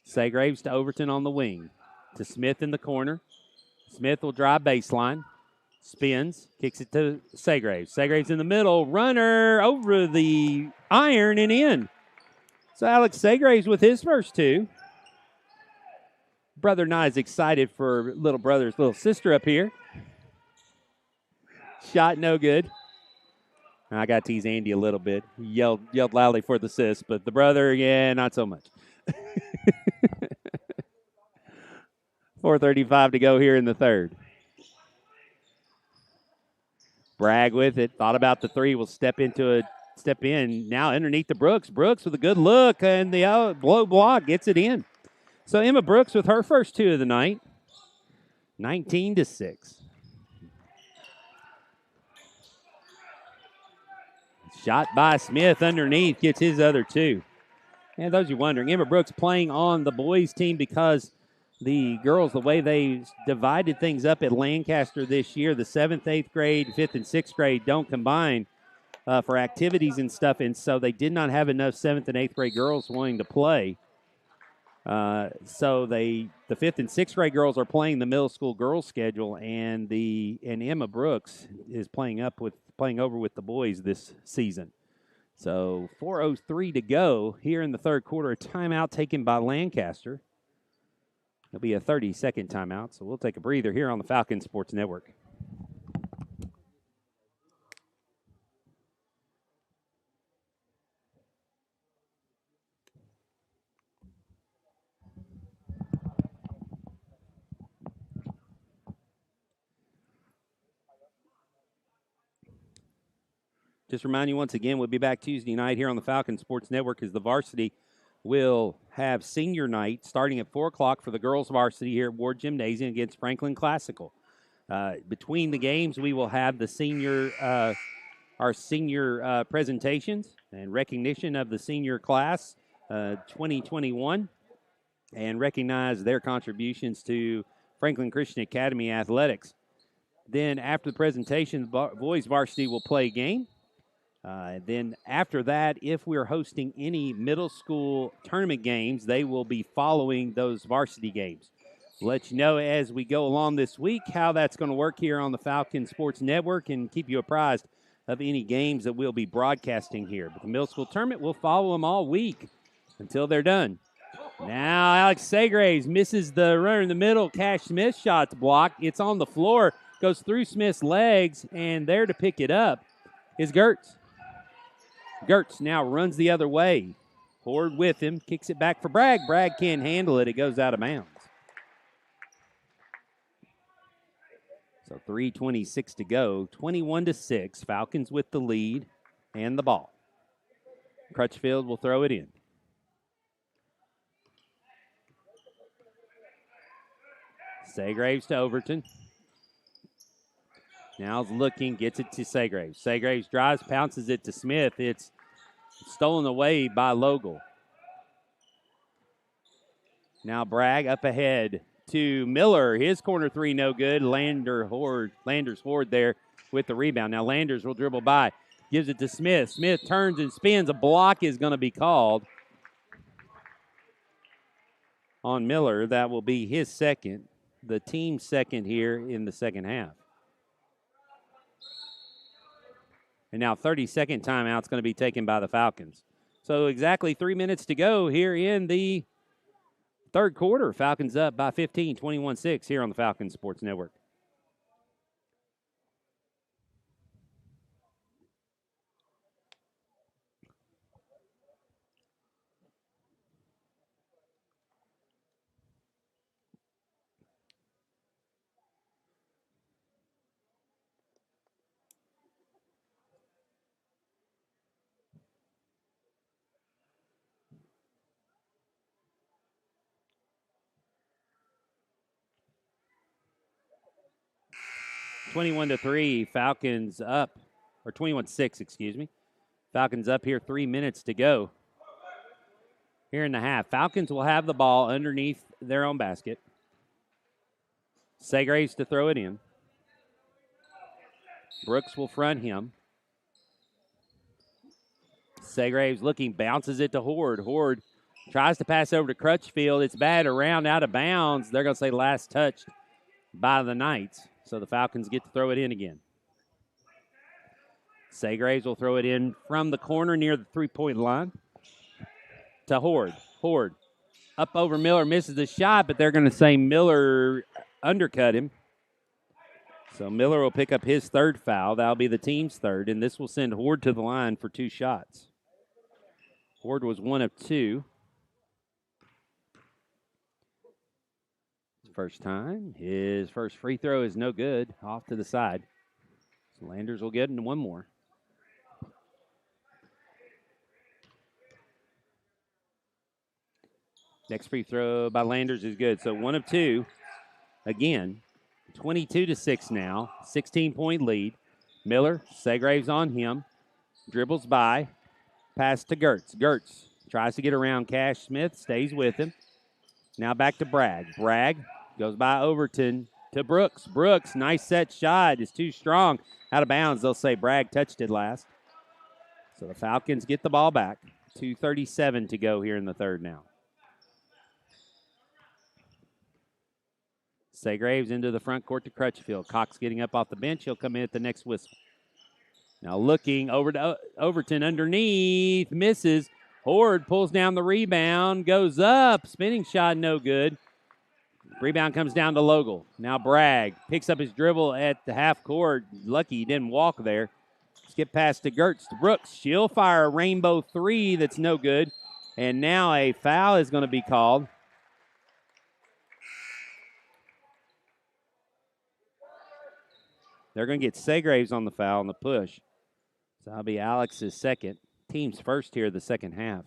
Segraves to Overton on the wing. To Smith in the corner. Smith will drive baseline. Spins, kicks it to Segraves. Segraves in the middle. Runner over the iron and in. So Alex Segraves with his first 2. Brother not as excited for little brother's little sister up here. Shot no good. I got to tease Andy a little bit. He yelled loudly for the assist, but the brother, yeah, not so much. 4:35 to go here in the third. Bragg with it. Thought about the 3. Will step in. Now underneath the Brooks. Brooks with a good look, and the blow block gets it in. So Emma Brooks with her first 2 of the night, 19-6. Shot by Smith underneath, gets his other 2. And those you're wondering, Emma Brooks playing on the boys' team because the girls, the way they divided things up at Lancaster this year, the 7th, 8th grade, 5th, and 6th grade don't combine for activities and stuff, and so they did not have enough 7th and 8th grade girls wanting to play. So the 5th and 6th grade girls are playing the middle school girls schedule, and Emma Brooks is playing over with the boys this season. So 4:03 to go here in the third quarter. A timeout taken by Lancaster. It'll be a 30-second timeout, so we'll take a breather here on the Falcon Sports Network. Just remind you once again, we'll be back Tuesday night here on the Falcon Sports Network as the varsity will have senior night starting at 4 o'clock for the girls varsity here at Ward Gymnasium against Franklin Classical. Between the games, we will have the our senior presentations and recognition of the senior class 2021 and recognize their contributions to Franklin Christian Academy athletics. Then after the presentation, the boys varsity will play a game. Then after that, if we're hosting any middle school tournament games, they will be following those varsity games. We'll let you know as we go along this week how that's going to work here on the Falcon Sports Network and keep you apprised of any games that we'll be broadcasting here. But the middle school tournament, we'll follow them all week until they're done. Now Alex Segraves misses the runner in the middle. Cash Smith shot's blocked. It's on the floor, goes through Smith's legs, and there to pick it up is Gertz. Gertz now runs the other way. Ford with him, kicks it back for Bragg. Bragg can't handle it. It goes out of bounds. So 3:26 to go, 21-6. Falcons with the lead and the ball. Crutchfield will throw it in. Segraves to Overton. Now's looking, gets it to Segraves. Segraves drives, pounces it to Smith. It's stolen away by Logel. Now Bragg up ahead to Miller. His corner three no good. Landers Horde there with the rebound. Now Landers will dribble by. Gives it to Smith. Smith turns and spins. A block is going to be called on Miller. That will be his second. The team's second here in the second half. And now 30-second timeout's going to be taken by the Falcons. So exactly 3 minutes to go here in the third quarter. Falcons up by 15, 21-6 here on the Falcons Sports Network. (21-3), Falcons up, or 21-6, excuse me. Falcons up here, 3 minutes to go here in the half. Falcons will have the ball underneath their own basket. Segraves to throw it in. Brooks will front him. Segraves looking, bounces it to Horde. Horde tries to pass over to Crutchfield. It's bad around, out of bounds. They're going to say last touched by the Knights. So the Falcons get to throw it in again. Segraves will throw it in from the corner near the three-point line to Horde. Horde up over Miller, misses the shot, but they're going to say Miller undercut him. So Miller will pick up his third foul. That'll be the team's third, and this will send Horde to the line for 2 shots. Horde was 1 of 2. First time. His first free throw is no good. Off to the side. So Landers will get into one more. Next free throw by Landers is good. So 1 of 2. Again, 22-6 now. 16-point lead. Miller, Segraves on him. Dribbles by. Pass to Gertz. Gertz tries to get around Cash Smith. Stays with him. Now back to Bragg. Bragg goes by Overton to Brooks. Brooks, nice set shot. Is too strong. Out of bounds. They'll say Bragg touched it last. So the Falcons get the ball back. 2:37 to go here in the third now. Segraves into the front court to Crutchfield. Cox getting up off the bench. He'll come in at the next whistle. Now looking over to Overton underneath. Misses. Horde pulls down the rebound. Goes up. Spinning shot no good. Rebound comes down to Logel. Now Bragg picks up his dribble at the half court. Lucky he didn't walk there. Skip pass to Gertz to Brooks. She'll fire a rainbow three that's no good. And now a foul is going to be called. They're going to get Segraves on the foul on the push. So that'll be Alex's second. Team's first here the second half.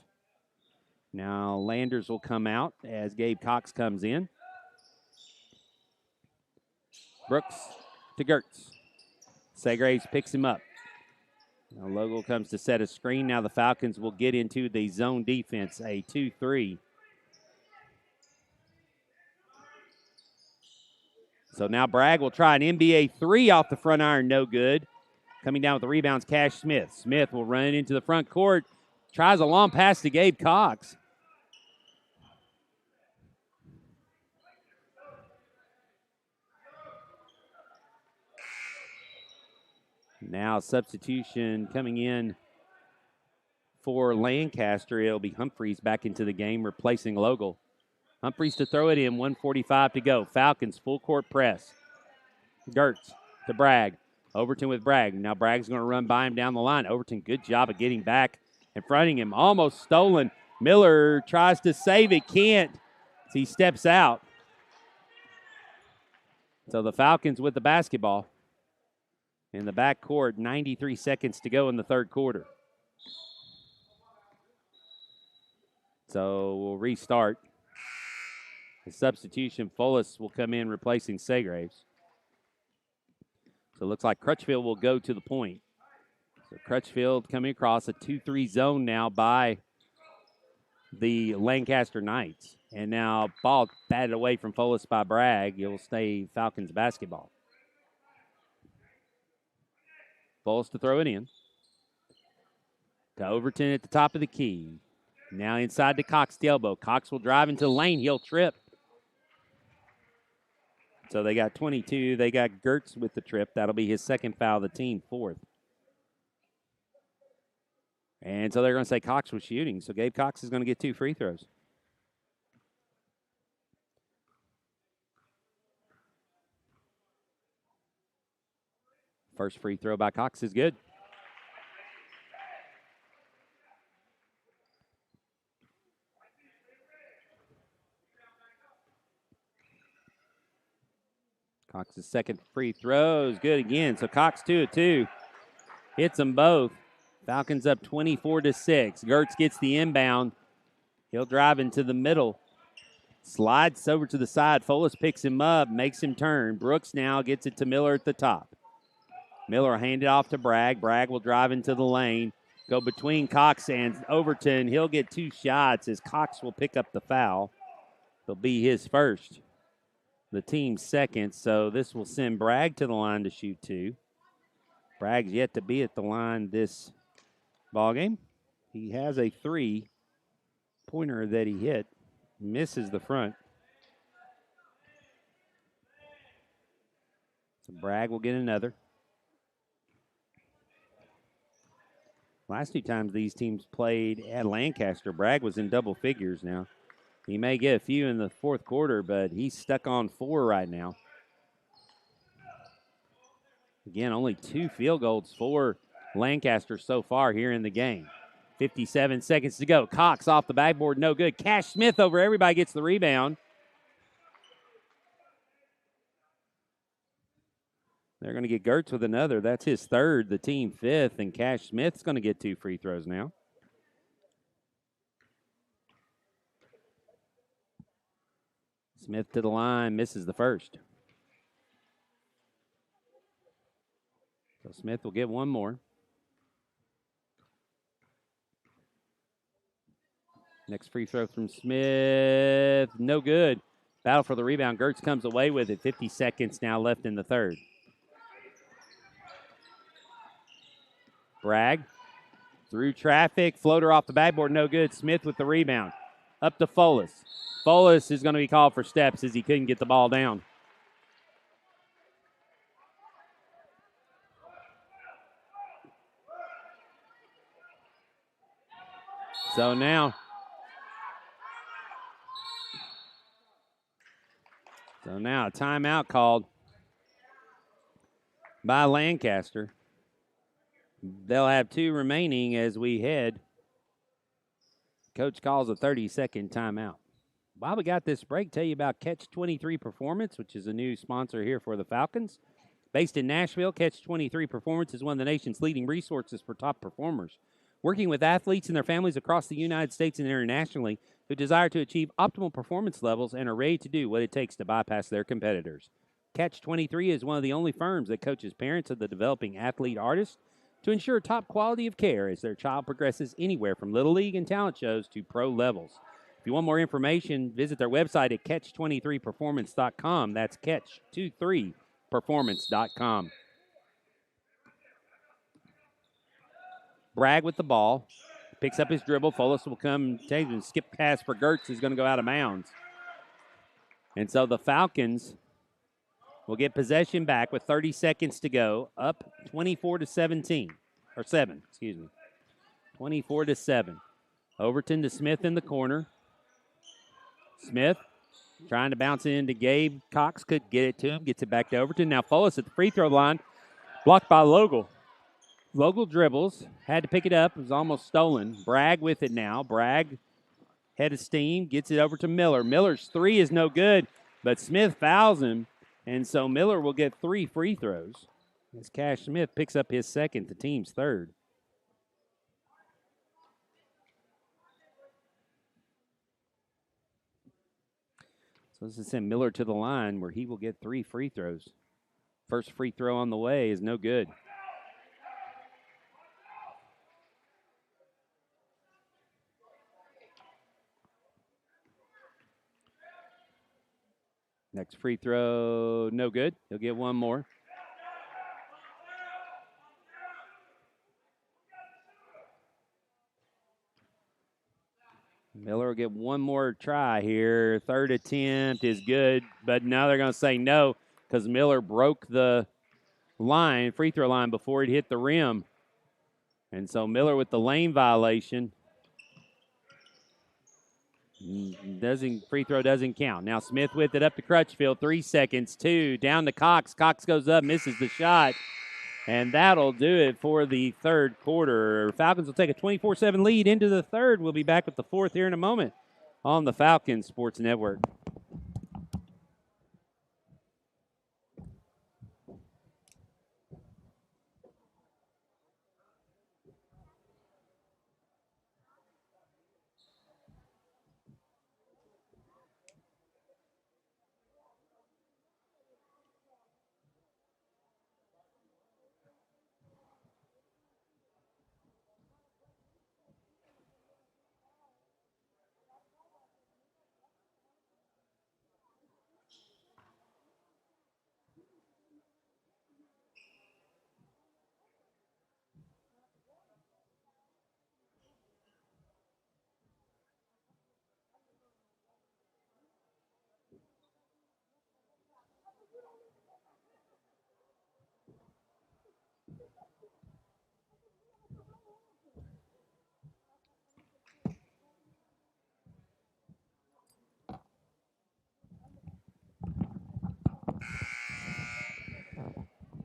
Now Landers will come out as Gabe Cox comes in. Brooks to Gertz. Segraves picks him up. Now Logel comes to set a screen. Now the Falcons will get into the zone defense, a 2-3. So now Bragg will try an NBA three off the front iron, no good. Coming down with the rebounds, Cash Smith. Smith will run it into the front court. Tries a long pass to Gabe Cox. Now substitution coming in for Lancaster. It'll be Humphreys back into the game, replacing Logel. Humphreys to throw it in, 1:45 to go. Falcons full court press. Gertz to Bragg. Overton with Bragg. Now Bragg's going to run by him down the line. Overton, good job of getting back and fronting him. Almost stolen. Miller tries to save it, can't. He steps out. So the Falcons with the basketball in the backcourt. 93 seconds to go in the third quarter. So we'll restart. The substitution, Fullis will come in replacing Segraves. So it looks like Crutchfield will go to the point. So Crutchfield coming across a 2-3 zone now by the Lancaster Knights. And now ball batted away from Fullis by Bragg. It will stay Falcons basketball. Fullis to throw it in. To Overton at the top of the key. Now inside to Cox, the elbow. Cox will drive into the lane. He'll trip. So they got 22. They got Gertz with the trip. That'll be his second foul of the team, fourth. And so they're going to say Cox was shooting. So Gabe Cox is going to get 2 free throws. First free throw by Cox is good. Cox's second free throw is good again. So Cox 2 of 2. Hits them both. Falcons up 24-6. Gertz gets the inbound. He'll drive into the middle. Slides over to the side. Fullis picks him up, makes him turn. Brooks now gets it to Miller at the top. Miller hand it off to Bragg. Bragg will drive into the lane. Go between Cox and Overton. He'll get 2 shots as Cox will pick up the foul. It'll be his first. The team's second, so this will send Bragg to the line to shoot 2. Bragg's yet to be at the line this ballgame. He has a 3-pointer that he hit. Misses the front. So Bragg will get another. Last 2 times these teams played at Lancaster, Bragg was in double figures now. He may get a few in the fourth quarter, but he's stuck on 4 right now. Again, only 2 field goals for Lancaster so far here in the game. 57 seconds to go. Cox off the backboard, no good. Cash Smith over everybody, gets the rebound. They're going to get Gertz with another. That's his third, the team 5th, and Cash Smith's going to get 2 free throws now. Smith to the line, misses the first. So Smith will get 1 more. Next free throw from Smith, no good. Battle for the rebound. Gertz comes away with it. 50 seconds now left in the third. Bragg through traffic. Floater off the backboard, no good. Smith with the rebound. Up to Fullis. Fullis is going to be called for steps as he couldn't get the ball down. So now a timeout called by Lancaster. They'll have 2 remaining as we head. Coach calls a 30-second timeout. While we got this break, tell you about Catch 23 Performance, which is a new sponsor here for the Falcons. Based in Nashville, Catch 23 Performance is one of the nation's leading resources for top performers. Working with athletes and their families across the United States and internationally who desire to achieve optimal performance levels and are ready to do what it takes to bypass their competitors. Catch 23 is one of the only firms that coaches parents of the developing athlete artists to ensure top quality of care as their child progresses anywhere from Little League and talent shows to pro levels. If you want more information, visit their website at catch23performance.com. That's catch23performance.com. Bragg with the ball. Picks up his dribble. Folis will come take and skip pass for Gertz, who's going to go out of bounds. And so the Falcons will get possession back with 30 seconds to go, up 24-17. Or 7, excuse me. 24-7. Overton to Smith in the corner. Smith trying to bounce it into Gabe. Cox could get it to him. Gets it back to Overton. Now Folis at the free throw line. Blocked by Logal. Logal dribbles. Had to pick it up. It was almost stolen. Bragg with it now. Bragg, head of steam, gets it over to Miller. Miller's three is no good, but Smith fouls him, and so Miller will get 3 free throws as Cash Smith picks up his second, the team's third. So this is send Miller to the line where he will get 3 free throws. First free throw on the way is no good. Next free throw, no good. He'll get one more. Miller will get one more try here. Third attempt is good, but now they're going to say no because Miller broke the free throw line before it hit the rim. And so Miller with the lane violation. Free throw doesn't count. Now Smith with it up to Crutchfield. 3 seconds. 2. Down to Cox. Cox goes up, misses the shot. And that'll do it for the third quarter. Falcons will take a 24-7 lead into the third. We'll be back with the fourth here in a moment on the Falcons Sports Network.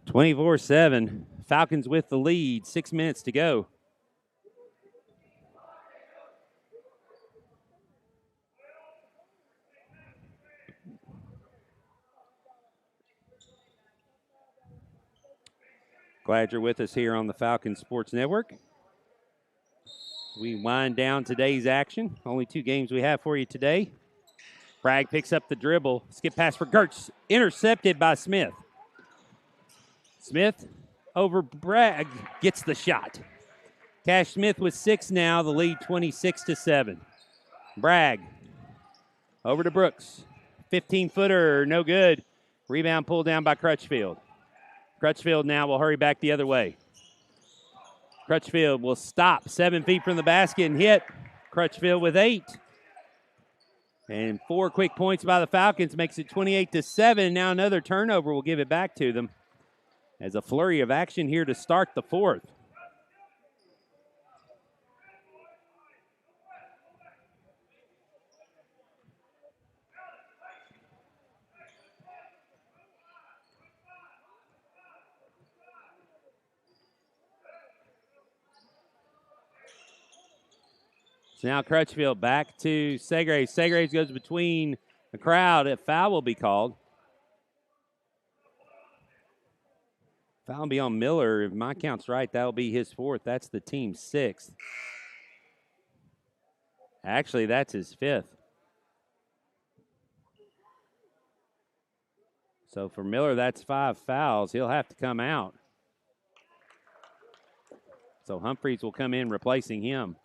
(24-7). Falcons with the lead. 6 minutes to go. Glad you're with us here on the Falcons Sports Network. We wind down today's action. Only 2 games we have for you today. Bragg picks up the dribble. Skip pass for Gertz. Intercepted by Smith. Smith over Bragg gets the shot. Cash Smith with 6 now. The lead 26-7. Bragg over to Brooks. 15-footer, no good. Rebound pulled down by Crutchfield. Crutchfield now will hurry back the other way. Crutchfield will stop 7 feet from the basket and hit. Crutchfield with 8. And 4 quick points by the Falcons makes it 28-7. Now another turnover will give it back to them as a flurry of action here to start the fourth. So now Crutchfield back to Segraves. Segraves goes between the crowd. A foul will be called. Foul will be on Miller. If my count's right, that'll be his 4th. That's the team's 6th. Actually, that's his 5th. So for Miller, that's 5 fouls. He'll have to come out. So Humphreys will come in replacing him.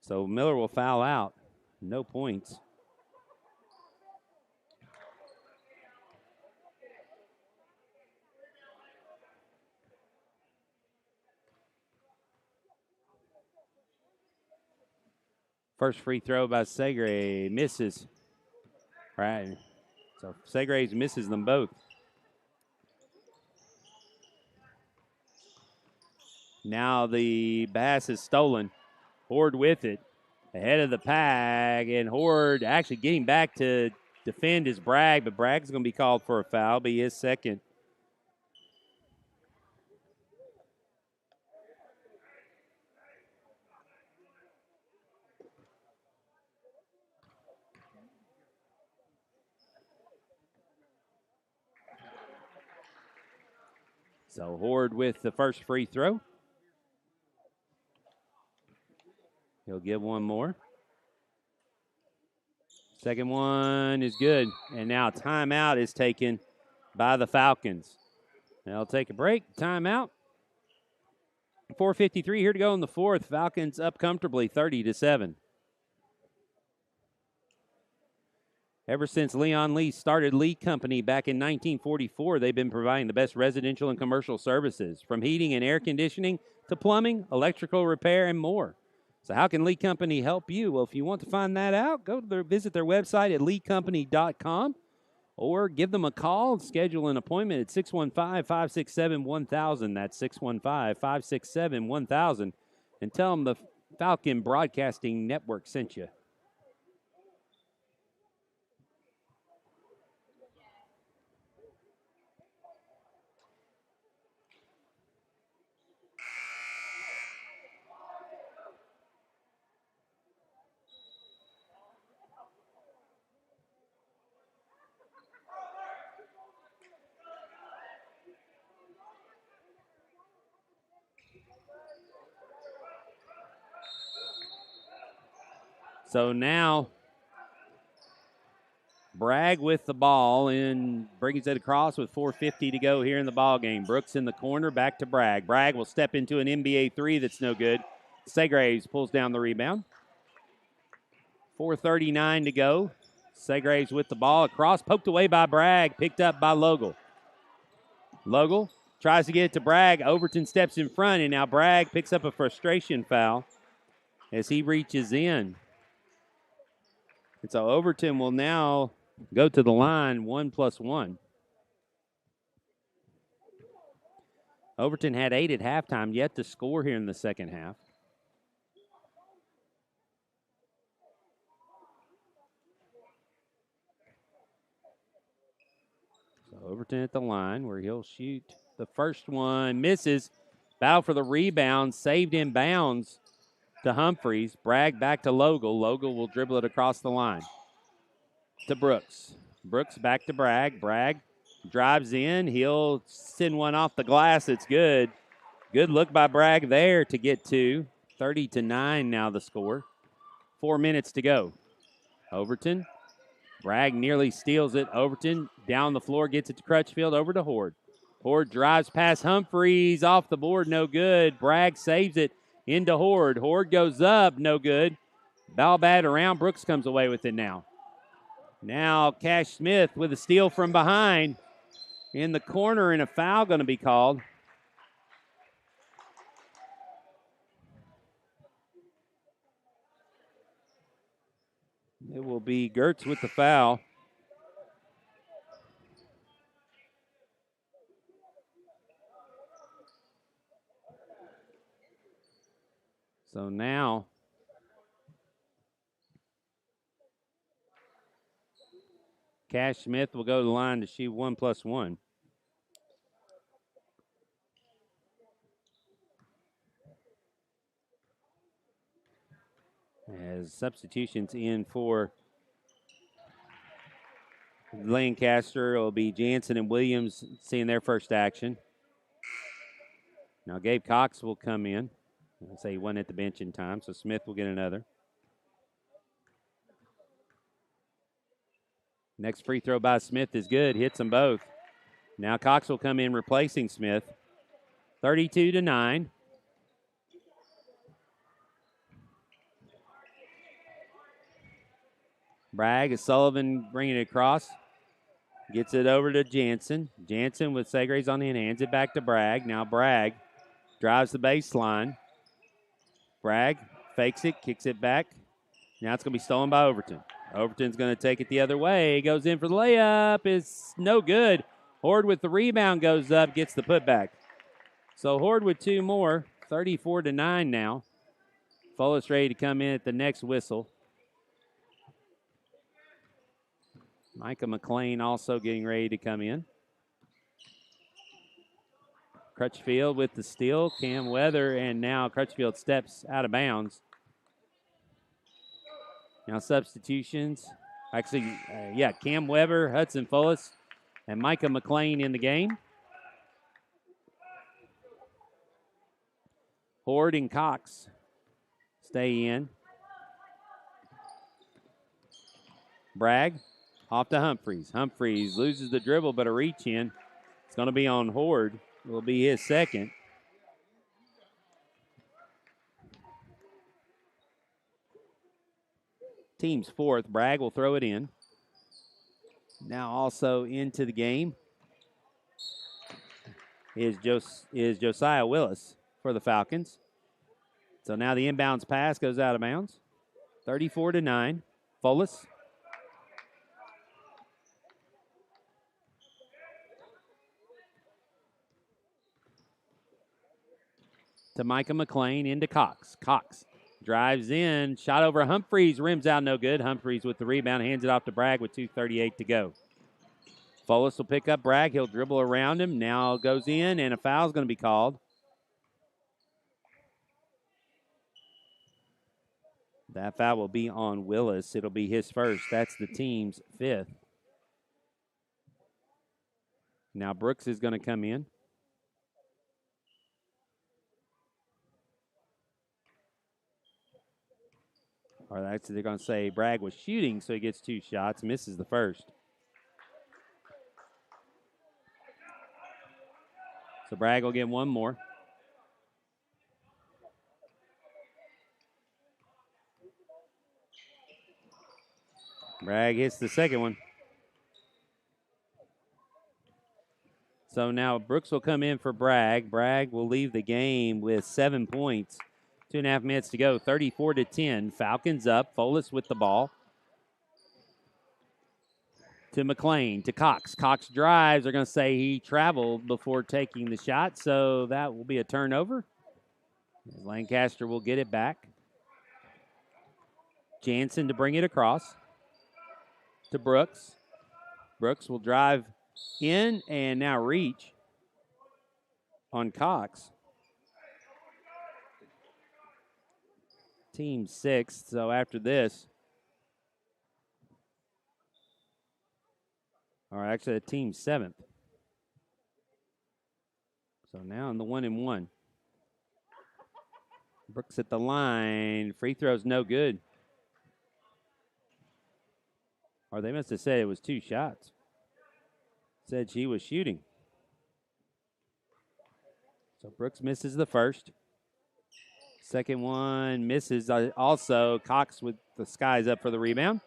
So Miller will foul out. No points. First free throw by Segre misses. Right. So Segre misses them both. Now the Bass is stolen. Horde with it. Ahead of the pack, and Horde actually getting back to defend his Bragg, but Bragg's going to be called for a foul, be his second. So Horde with the first free throw. He'll get one more. Second one is good. And now timeout is taken by the Falcons. They'll take a break. Timeout. 4:53 here to go in the fourth. Falcons up comfortably, 30-7. Ever since Leon Lee started Lee Company back in 1944, they've been providing the best residential and commercial services, from heating and air conditioning to plumbing, electrical repair, and more. So how can Lee Company help you? Well, if you want to find that out, visit their website at leecompany.com or give them a call and schedule an appointment at 615-567-1000. That's 615-567-1000. And tell them the Falcon Broadcasting Network sent you. So now Bragg with the ball and brings it across with 4:50 to go here in the ball game. Brooks in the corner, back to Bragg. Bragg will step into an NBA three that's no good. Segraves pulls down the rebound. 4:39 to go. Segraves with the ball across, poked away by Bragg, picked up by Logal. Logal tries to get it to Bragg. Overton steps in front, and now Bragg picks up a frustration foul as he reaches in. And so Overton will now go to the line 1+1. Overton had 8 at halftime, yet to score here in the second half. So Overton at the line where he'll shoot. The first one misses. Battle for the rebound, saved in bounds to Humphreys. Bragg back to Logal. Logal will dribble it across the line to Brooks. Brooks back to Bragg. Bragg drives in. He'll send one off the glass. It's good. Good look by Bragg there to get to. 30-9 now the score. 4 minutes to go. Overton. Bragg nearly steals it. Overton down the floor, gets it to Crutchfield, over to Horde. Horde drives past Humphreys, off the board, no good. Bragg saves it into Horde. Horde goes up, no good. Ball bat around. Brooks comes away with it now. Now Cash Smith with a steal from behind in the corner, and a foul going to be called. It will be Gertz with the foul. So now Cash Smith will go to the line to shoot 1+1. As substitutions in for Lancaster, it will be Jansen and Williams seeing their first action. Now Gabe Cox will come in. I'll say he wasn't at the bench in time, so Smith will get another. Next free throw by Smith is good. Hits them both. Now Cox will come in replacing Smith. 32-9. Bragg, Sullivan bringing it across. Gets it over to Jansen. Jansen with Segres on the end, hands it back to Bragg. Now Bragg drives the baseline. Bragg fakes it, kicks it back. Now it's going to be stolen by Overton. Overton's going to take it the other way. Goes in for the layup. It's no good. Horde with the rebound goes up, gets the putback. So Horde with 2 more, 34-9 now. Fullis ready to come in at the next whistle. Micah McLean also getting ready to come in. Crutchfield with the steal. Cam Weather, and now Crutchfield steps out of bounds. Now substitutions. Actually, Cam Weber, Hudson Fullis, and Micah McLean in the game. Horde and Cox stay in. Bragg off to Humphreys. Humphreys loses the dribble, but a reach in. It's going to be on Horde. It will be his second. Team's fourth. Bragg will throw it in. Now also into the game is Josiah Willis for the Falcons. So now the inbounds pass goes out of bounds. 34-9. Fullis. To Micah McLean, into Cox. Cox drives in, shot over Humphreys, rims out no good. Humphreys with the rebound, hands it off to Bragg with 2:38 to go. Fullis will pick up Bragg. He'll dribble around him. Now goes in, and a foul's going to be called. That foul will be on Willis. It'll be his first. That's the team's fifth. Now Brooks is going to come in. Or actually, they're going to say Bragg was shooting, so he gets 2 shots, misses the first. So Bragg will get 1 more. Bragg hits the second one. So now Brooks will come in for Bragg. Bragg will leave the game with 7 points. 2.5 minutes to go, 34-10. Falcons up. Fullis with the ball. To McLean, to Cox. Cox drives. They're going to say he traveled before taking the shot, so that will be a turnover. Lancaster will get it back. Jansen to bring it across to Brooks. Brooks will drive in and now reach on Cox. Team 6th, so after this, or actually, team 7th. So now in the 1-and-1. Brooks at the line. Free throw's no good. Or they must have said it was 2 shots. Said she was shooting. So Brooks misses the first. Second one misses also. Cox with the skies up for the rebound.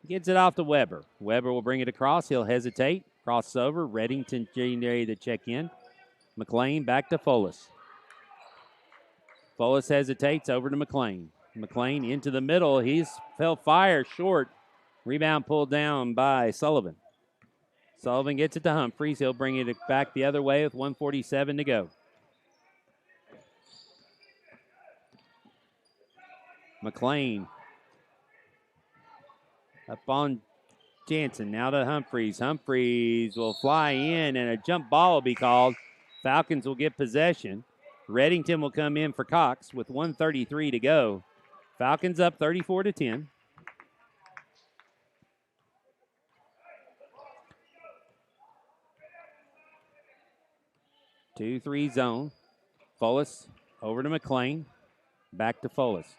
Gets it off to Weber. Weber will bring it across. He'll hesitate. Crosses over. Reddington getting ready to check in. McLean back to Fullis. Fullis hesitates over to McLean. McLean into the middle. He's fell fire short. Rebound pulled down by Sullivan. Sullivan gets it to Humphreys. He'll bring it back the other way with 1:47 to go. McLean up on Jansen. Now to Humphreys. Humphreys will fly in, and a jump ball will be called. Falcons will get possession. Reddington will come in for Cox with 1:33 to go. Falcons up 34-10. Two-three zone. Fullis over to McLean. Back to Fullis.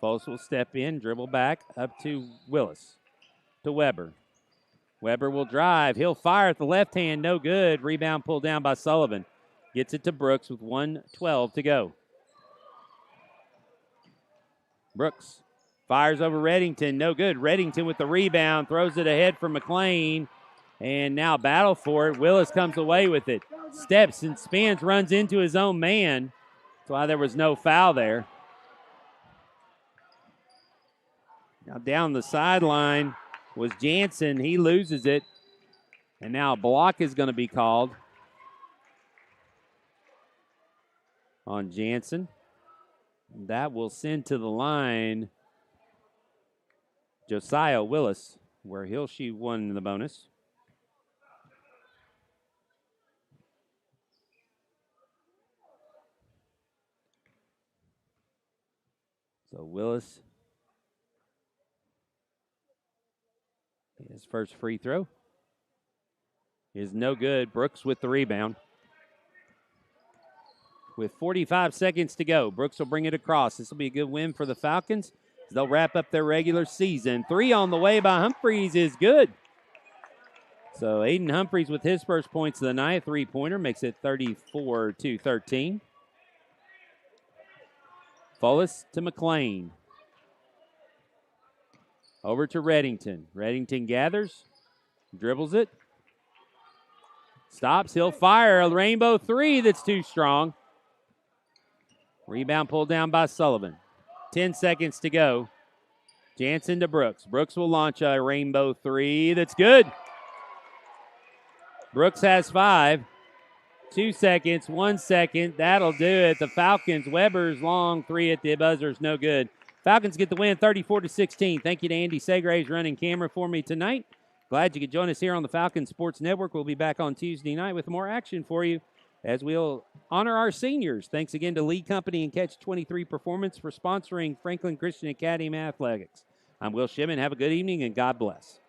Fullis will step in, dribble back, up to Willis. To Weber. Weber will drive. He'll fire at the left hand. No good. Rebound pulled down by Sullivan. Gets it to Brooks with 1:12 to go. Brooks fires over Reddington. No good. Reddington with the rebound. Throws it ahead for McLean. And now battle for it. Willis comes away with it. Steps and spins, runs into his own man. That's why there was no foul there. Now down the sideline was Jansen. He loses it. And now a block is going to be called on Jansen. That will send to the line Josiah Willis, where he'll shoot one in the bonus. So Willis, his first free throw is no good. Brooks with the rebound. With 45 seconds to go, Brooks will bring it across. This will be a good win for the Falcons. They'll wrap up their regular season. 3 on the way by Humphreys is good. So Aiden Humphreys with his first points of the night. Three-pointer makes it 34-13. Fullis to McLean. Over to Reddington. Reddington gathers, dribbles it. Stops, he'll fire a rainbow three that's too strong. Rebound pulled down by Sullivan. 10 seconds to go. Jansen to Brooks. Brooks will launch a rainbow three that's good. Brooks has 5. 2 seconds, 1 second. That'll do it. The Falcons, Weber's long three at the buzzer is no good. Falcons get the win 34-16. Thank you to Andy Segraves running camera for me tonight. Glad you could join us here on the Falcons Sports Network. We'll be back on Tuesday night with more action for you as we'll honor our seniors. Thanks again to Lee Company and Catch 23 Performance for sponsoring Franklin Christian Academy Athletics. I'm Will Shimon. Have a good evening and God bless.